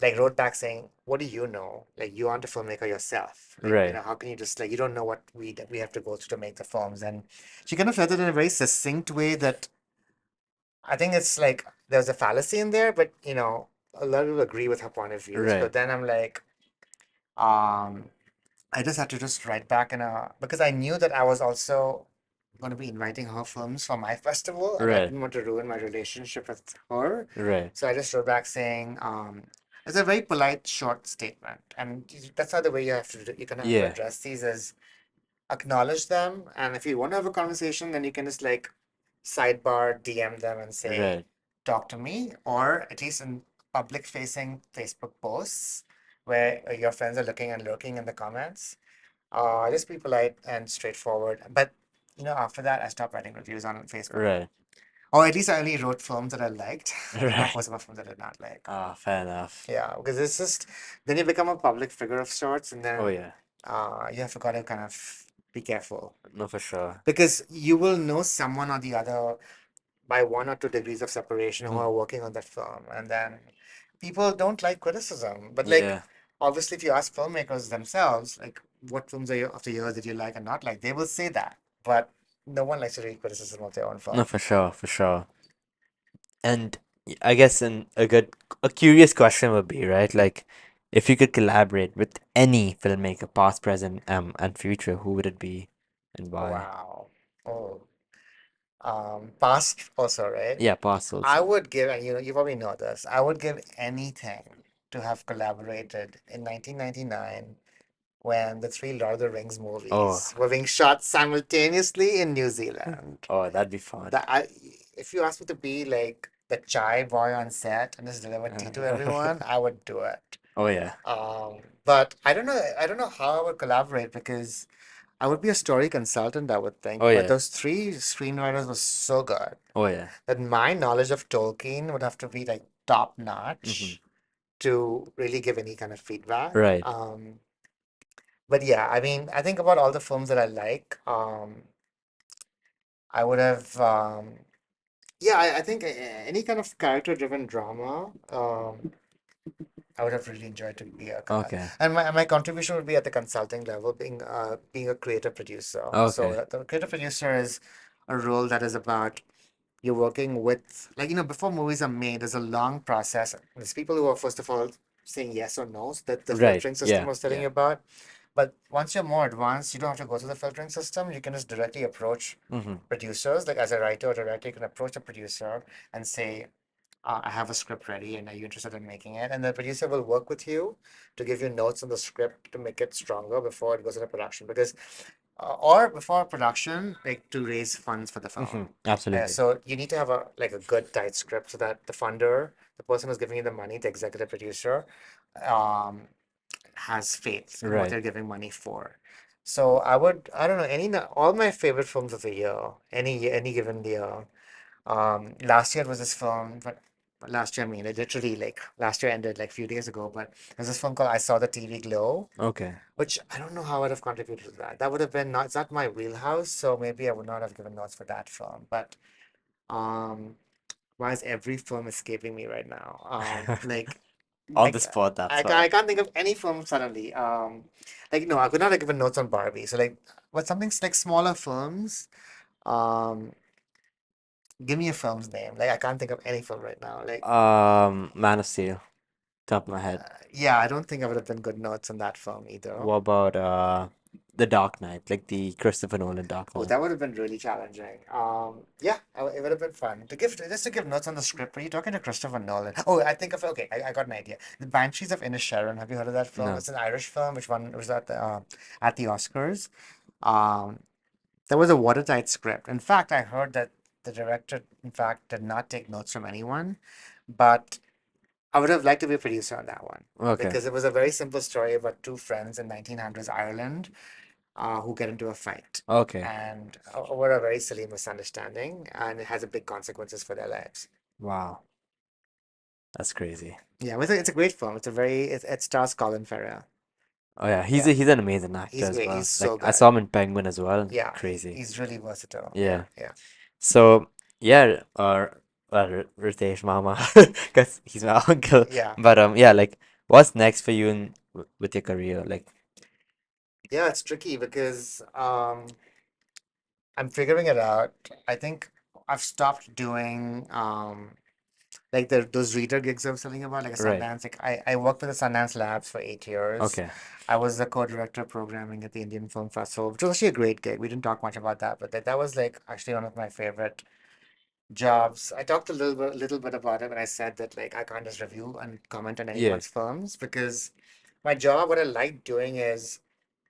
Speaker 2: like wrote back saying, "What do you know? Like you aren't a filmmaker yourself. Like
Speaker 1: Right.
Speaker 2: how can you just like you don't know what we have to go through to make the films?" And she kind of said it in a very succinct way that I think it's like there's a fallacy in there, but a lot of people agree with her point of views.
Speaker 1: Right.
Speaker 2: But then I'm like, um, I just had to just write back because I knew that I was also going to be inviting her films for my festival, and I
Speaker 1: Right.
Speaker 2: didn't want to ruin my relationship with her.
Speaker 1: Right.
Speaker 2: So I just wrote back saying, it's a very polite, short statement, and that's not the way you can have to
Speaker 1: Yeah.
Speaker 2: address these is acknowledge them, and if you want to have a conversation, then you can just like sidebar, DM them, and say,
Speaker 1: Right.
Speaker 2: talk to me, or at least in public-facing Facebook posts where your friends are looking and lurking in the comments. Just be polite and straightforward. But after that, I stopped writing reviews on Facebook.
Speaker 1: Right.
Speaker 2: Or at least I only wrote films that I liked. I did not
Speaker 1: Right.
Speaker 2: post about films I did not like.
Speaker 1: Ah, fair enough.
Speaker 2: Yeah, because it's just then you become a public figure of sorts, and
Speaker 1: Oh
Speaker 2: then
Speaker 1: yeah.
Speaker 2: you have to kind of be careful
Speaker 1: No, for sure.
Speaker 2: because you will know someone or the other by 1 or 2 degrees of separation who
Speaker 1: Mm.
Speaker 2: are working on that film, and then people don't like criticism. But like
Speaker 1: Yeah.
Speaker 2: obviously, if you ask filmmakers themselves, like what films are of the year did you like and not like. They will say that, but no one likes to read criticism of their own
Speaker 1: No,
Speaker 2: film.
Speaker 1: for sure, for sure. And I guess a curious question would be, right? Like, if you could collaborate with any filmmaker, past, present, and future, who would it be and why?
Speaker 2: Wow. Oh, past also, right?
Speaker 1: Yeah, past
Speaker 2: I
Speaker 1: also.
Speaker 2: would give, and you probably know this, I would give anything to have collaborated in 1999 when the three Lord of the Rings
Speaker 1: Oh,
Speaker 2: movies were being shot simultaneously in New Zealand.
Speaker 1: oh, that'd be fun.
Speaker 2: That I, if you asked me to be like the chai boy on set and just deliver tea to everyone, I would do it.
Speaker 1: Oh yeah,
Speaker 2: But I don't know how I would collaborate because I would be a story consultant, I would think.
Speaker 1: oh
Speaker 2: But
Speaker 1: yeah,
Speaker 2: those three screenwriters were so good
Speaker 1: oh yeah.
Speaker 2: that my knowledge of Tolkien would have to be like top
Speaker 1: Mm-hmm.
Speaker 2: notch to really give any kind of feedback.
Speaker 1: Right.
Speaker 2: But yeah, I mean, I think about all the films that I like. I would have, yeah, I think any kind of character-driven drama, I would have really enjoyed to be
Speaker 1: Okay.
Speaker 2: and my contribution would be at the consulting level, being a creative producer. So
Speaker 1: Okay.
Speaker 2: the creative producer is a role that is about you're working with, like, before movies are made, there's a long process. There's people who are, first of all, saying yes or no, so that the
Speaker 1: Right.
Speaker 2: filtering system
Speaker 1: Yeah.
Speaker 2: I was telling
Speaker 1: Yeah.
Speaker 2: you about. But once you're more advanced, you don't have to go through the filtering system. You can just directly approach
Speaker 1: Mm-hmm.
Speaker 2: producers. Like as a writer or director, you can approach a producer and say, I have a script ready, and are you interested in making it? And the producer will work with you to give you notes on the script to make it stronger before it goes into production. Because, or before production, like to raise funds for the film.
Speaker 1: Mm-hmm. Absolutely.
Speaker 2: So you need to have a good tight script so that the funder, the person who's giving you the money, the executive producer, um, has faith in what
Speaker 1: Right.
Speaker 2: they're giving money for. So I don't know, all my favorite films of the year, any given year. Last year was this film, but last year, I mean, it literally like last year ended like a few days ago, but there's this film called I Saw the TV Glow,
Speaker 1: Okay.
Speaker 2: which I don't know how I'd have contributed to that. That would have been not, it's not my wheelhouse, so maybe I would not have given notes for that film. But um, why is every film escaping me right now?
Speaker 1: On
Speaker 2: I,
Speaker 1: the spot, that's
Speaker 2: I
Speaker 1: why.
Speaker 2: can't think of any film suddenly. Like no, I could not have given notes on Barbie. So like, but something like smaller films. Um, Give me a film's name. Like I can't think of any film right now. Like
Speaker 1: Man of Steel, top of my head.
Speaker 2: yeah, I don't think I would have done good notes on that film either.
Speaker 1: What about The Dark Knight, like the Christopher Nolan Dark
Speaker 2: Oh,
Speaker 1: Knight?
Speaker 2: that would have been really challenging. Yeah, it would have been fun to give just to give notes on the script. Were you talking to Christopher Nolan? Oh, I think of okay. I got an idea. The Banshees of Inisherin. Have you heard of that film?
Speaker 1: No.
Speaker 2: It's an Irish film. Which one was at the Oscars? Um, there was a watertight script. In fact, I heard that the director, in fact, did not take notes from anyone, but I would have liked to be a producer on that one
Speaker 1: Okay.
Speaker 2: because it was a very simple story about two friends in 1900s Ireland who get into a fight
Speaker 1: Okay.
Speaker 2: and over a very silly misunderstanding, and it has a big consequences for their lives.
Speaker 1: Wow. That's crazy.
Speaker 2: Yeah, it's a great film. It stars Colin Farrell.
Speaker 1: Oh yeah,
Speaker 2: Yeah,
Speaker 1: he's an amazing actor
Speaker 2: he's
Speaker 1: as
Speaker 2: great.
Speaker 1: well.
Speaker 2: He's so
Speaker 1: Like I
Speaker 2: good.
Speaker 1: saw him in Penguin as well.
Speaker 2: Yeah,
Speaker 1: Crazy.
Speaker 2: he's really versatile. Yeah,
Speaker 1: Yeah.
Speaker 2: yeah,
Speaker 1: So yeah, Ritesh Mama, because he's my uncle.
Speaker 2: yeah,
Speaker 1: But yeah, like what's next for you in with your career? Like
Speaker 2: yeah. It's tricky because I'm figuring it out. I think I've stopped doing like those reader gigs I was telling you about, like a
Speaker 1: right.
Speaker 2: Sundance. Like I worked with the Sundance Labs for 8 years.
Speaker 1: Okay.
Speaker 2: I was the co-director of programming at the Indian Film Festival, which was actually a great gig. We didn't talk much about that, but that was like actually one of my favorite jobs. I talked a little bit about it when I said that like I can't just review and comment on
Speaker 1: Yeah.
Speaker 2: anyone's films because my job, what I like doing is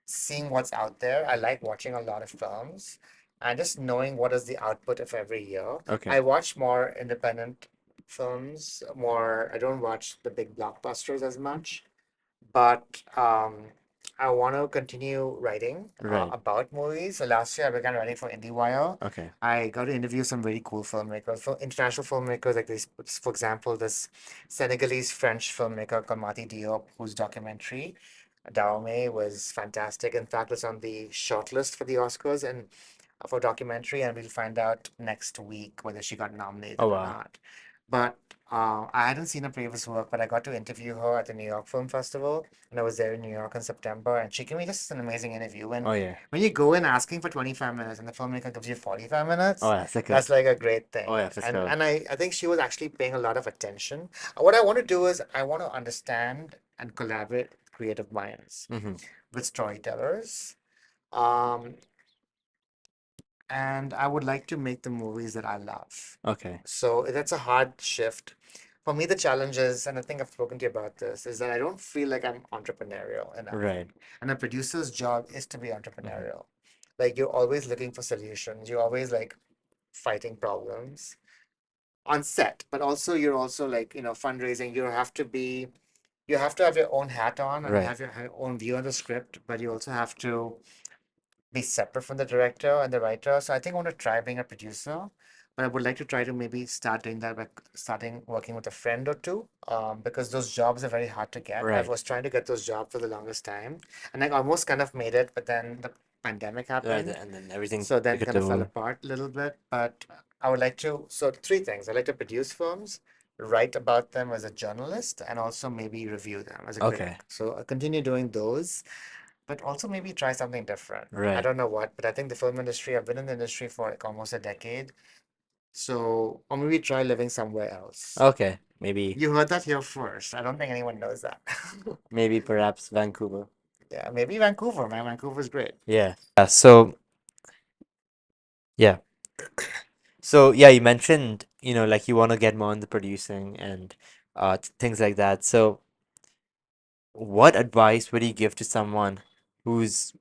Speaker 2: seeing what's out there. I like watching a lot of films and just knowing what is the output of every year.
Speaker 1: Okay.
Speaker 2: I watch more independent films, more, I don't watch the big blockbusters as much, but I want to continue writing
Speaker 1: Right.
Speaker 2: about movies. So last year I began writing for IndieWire.
Speaker 1: Okay.
Speaker 2: I got to interview some really cool filmmakers, international filmmakers like this. For example, this Senegalese French filmmaker called Mati Diop, whose documentary Dahomey was fantastic. In fact, it's on the shortlist for the Oscars and for documentary, and we'll find out next week whether she got
Speaker 1: Oh
Speaker 2: nominated or
Speaker 1: wow.
Speaker 2: not. But I hadn't seen her previous work, but I got to interview her at the New York Film Festival, and I was there in New York in September, and she gave me just an amazing interview.
Speaker 1: Oh yeah.
Speaker 2: When you go in asking for 25 minutes and the filmmaker gives you 45
Speaker 1: Oh
Speaker 2: minutes,
Speaker 1: yeah, it's like a
Speaker 2: that's like a great thing.
Speaker 1: oh yeah, for
Speaker 2: And
Speaker 1: sure.
Speaker 2: I think she was actually paying a lot of attention. What I want to do is I want to understand and collaborate with creative minds,
Speaker 1: Mm-hmm.
Speaker 2: with storytellers. Um, and I would like to make the movies that I love.
Speaker 1: Okay.
Speaker 2: So that's a hard shift. For me, the challenge is, and I think I've spoken to you about this, is that I don't feel like I'm entrepreneurial enough.
Speaker 1: Right.
Speaker 2: And a producer's job is to be
Speaker 1: Mm-hmm.
Speaker 2: entrepreneurial. Like you're always looking for solutions. You're always like fighting problems on set, but also you're also like, fundraising. You have to have your own hat on and
Speaker 1: Right.
Speaker 2: have your own view on the script, but you also have to be separate from the director and the writer. So I think I want to try being a producer, but I would like to try to maybe start doing that by starting working with a friend or two, because those jobs are very hard to get. I
Speaker 1: Right.
Speaker 2: was trying to get those jobs for the longest time, and I almost kind of made it, but then the pandemic
Speaker 1: Right.
Speaker 2: happened,
Speaker 1: And then everything
Speaker 2: so then
Speaker 1: took a
Speaker 2: kind of fell
Speaker 1: toll.
Speaker 2: apart a little bit. But I would like to, so three things. I like to produce films, write about them as a journalist, and also maybe review them as a
Speaker 1: Okay.
Speaker 2: critic. So I continue doing those, but also maybe try something different. I
Speaker 1: Right.
Speaker 2: don't know what, but I think the film industry, I've been in the industry for like almost a decade. So, or maybe try living somewhere else.
Speaker 1: Okay. Maybe
Speaker 2: You heard that here first. I don't think anyone knows that.
Speaker 1: maybe perhaps Vancouver.
Speaker 2: Yeah, maybe Vancouver, man. Vancouver's great.
Speaker 1: Yeah. So yeah. So yeah, you mentioned, like you want to get more into producing and things like that. So what advice would you give to someone who's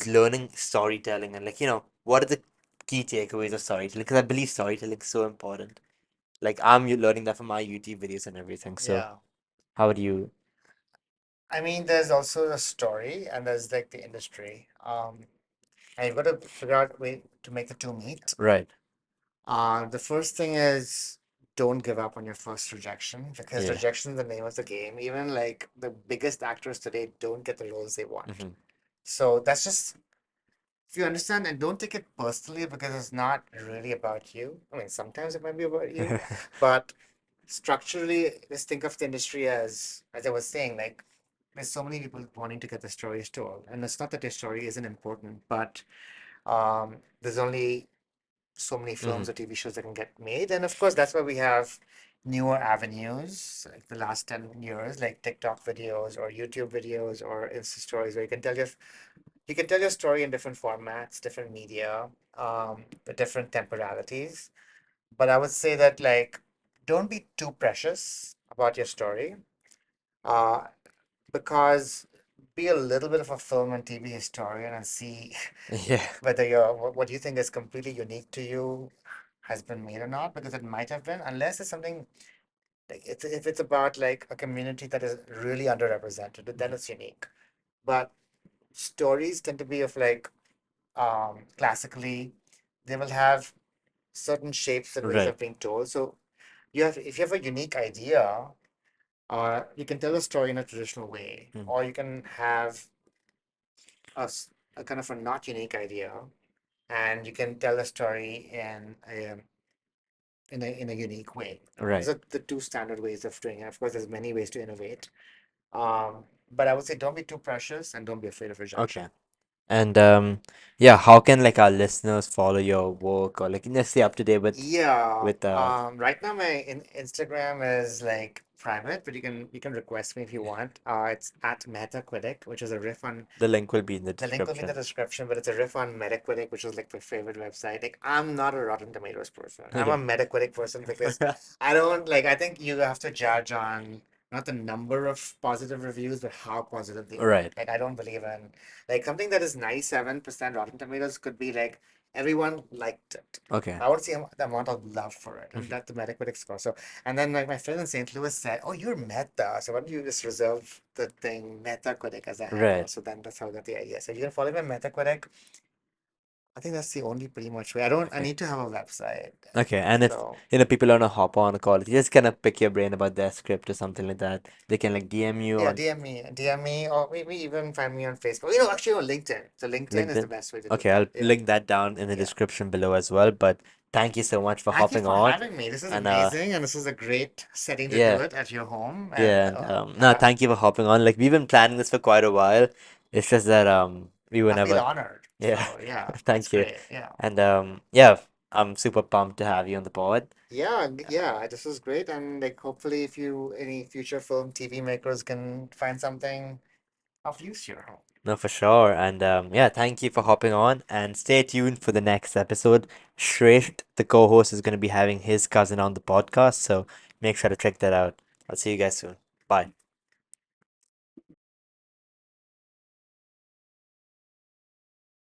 Speaker 1: learning storytelling and like, what are the key takeaways of storytelling? Because I believe storytelling is so important. Like learning that from my YouTube videos and everything. So
Speaker 2: Yeah.
Speaker 1: how would you?
Speaker 2: I mean, there's also a story and there's like the industry. And you've got to figure out a way to make the two meet.
Speaker 1: Right.
Speaker 2: The first thing is don't give up on your first rejection because
Speaker 1: Yeah.
Speaker 2: rejection is the name of the game. Even like the biggest actors today don't get the roles they want.
Speaker 1: Mm-hmm.
Speaker 2: So that's just, if you understand, and don't take it personally because it's not really about you. I mean, sometimes it might be about you, but structurally, just think of the industry as I was saying, like there's so many people wanting to get the stories told, and it's not that their story isn't important, but there's only so many
Speaker 1: Mm-hmm.
Speaker 2: films or TV shows that can get made. And of course, that's why we have newer avenues like the last 10 years, like TikTok videos or YouTube videos or Insta stories where you can tell your story in different formats, different media, with different temporalities. But I would say that like don't be too precious about your story. Uh, because be a little bit of a film and TV historian and see
Speaker 1: Yeah.
Speaker 2: whether what you think is completely unique to you has been made or not, because it might have been, unless it's something like if it's about like a community that is really underrepresented, then it's unique. But stories tend to be of like classically, they will have certain shapes and ways
Speaker 1: Right.
Speaker 2: of being told. So if you have a unique idea, you can tell a story in a traditional way,
Speaker 1: Mm.
Speaker 2: or you can have a kind of a not unique idea, and you can tell a story in a unique way. Those
Speaker 1: Right.
Speaker 2: are the two standard ways of doing it. Of course, there's many ways to innovate. But I would say don't be too precious and don't be afraid of rejection.
Speaker 1: Okay. And yeah, how can like our listeners follow your work or like stay up to date with
Speaker 2: Yeah.
Speaker 1: with
Speaker 2: Right now my Instagram is like private, but you can request me if you want. It's at Metacritic, which is a riff on
Speaker 1: the link will be in the
Speaker 2: the link will be in the
Speaker 1: description.
Speaker 2: description, but it's a riff on Metacritic, which is like my favorite website. Like I'm not a Rotten Tomatoes person. I'm a
Speaker 1: Yeah.
Speaker 2: Metacritic person because I don't like I think you have to judge on not the number of positive reviews, but how positive they are.
Speaker 1: Right.
Speaker 2: Like I don't believe in like something that is 97% Rotten Tomatoes could be like everyone liked it.
Speaker 1: Okay.
Speaker 2: I want to see the amount of love for it, and
Speaker 1: Mhm.
Speaker 2: that's the Metacritic score. So, and then like my friend in St. Louis said, "Oh, you're Meta, so why don't you just reserve the thing Metacritic as a handle?"
Speaker 1: Right.
Speaker 2: So then that's how I got the idea. So you can follow me on Metacritic. I think that's the only pretty much way. I don't. I
Speaker 1: Okay.
Speaker 2: need to have a website.
Speaker 1: Okay. And if
Speaker 2: So
Speaker 1: people want to hop on a call, you just kind of pick your brain about their script or something like that. They can like DM you
Speaker 2: yeah,
Speaker 1: on
Speaker 2: DM me, or maybe even find me on Facebook. Actually on LinkedIn. So LinkedIn is the
Speaker 1: LinkedIn.
Speaker 2: best way to do
Speaker 1: Okay, I'll
Speaker 2: that. Yeah,
Speaker 1: link that down in the
Speaker 2: yeah,
Speaker 1: description below as well. But thank you so much for
Speaker 2: Thank you
Speaker 1: hopping
Speaker 2: for
Speaker 1: on.
Speaker 2: having me. This is
Speaker 1: And
Speaker 2: amazing, and this is a great setting to do
Speaker 1: yeah,
Speaker 2: it at your home. And
Speaker 1: yeah, and no, thank you for hopping on. Like we've been planning this for quite a while. It's just that we were
Speaker 2: I feel
Speaker 1: never.
Speaker 2: honored.
Speaker 1: Yeah,
Speaker 2: So yeah, that's
Speaker 1: thank you.
Speaker 2: great. Yeah.
Speaker 1: And yeah, I'm super pumped to have you on the pod.
Speaker 2: Yeah, yeah, this is great. And like hopefully if you any future film TV makers can find something of use here.
Speaker 1: No, for sure. And yeah, thank you for hopping on and stay tuned for the next episode. Shresth, the co-host, is going to be having his cousin on the podcast, so make sure to check that out. I'll see you guys soon. Bye.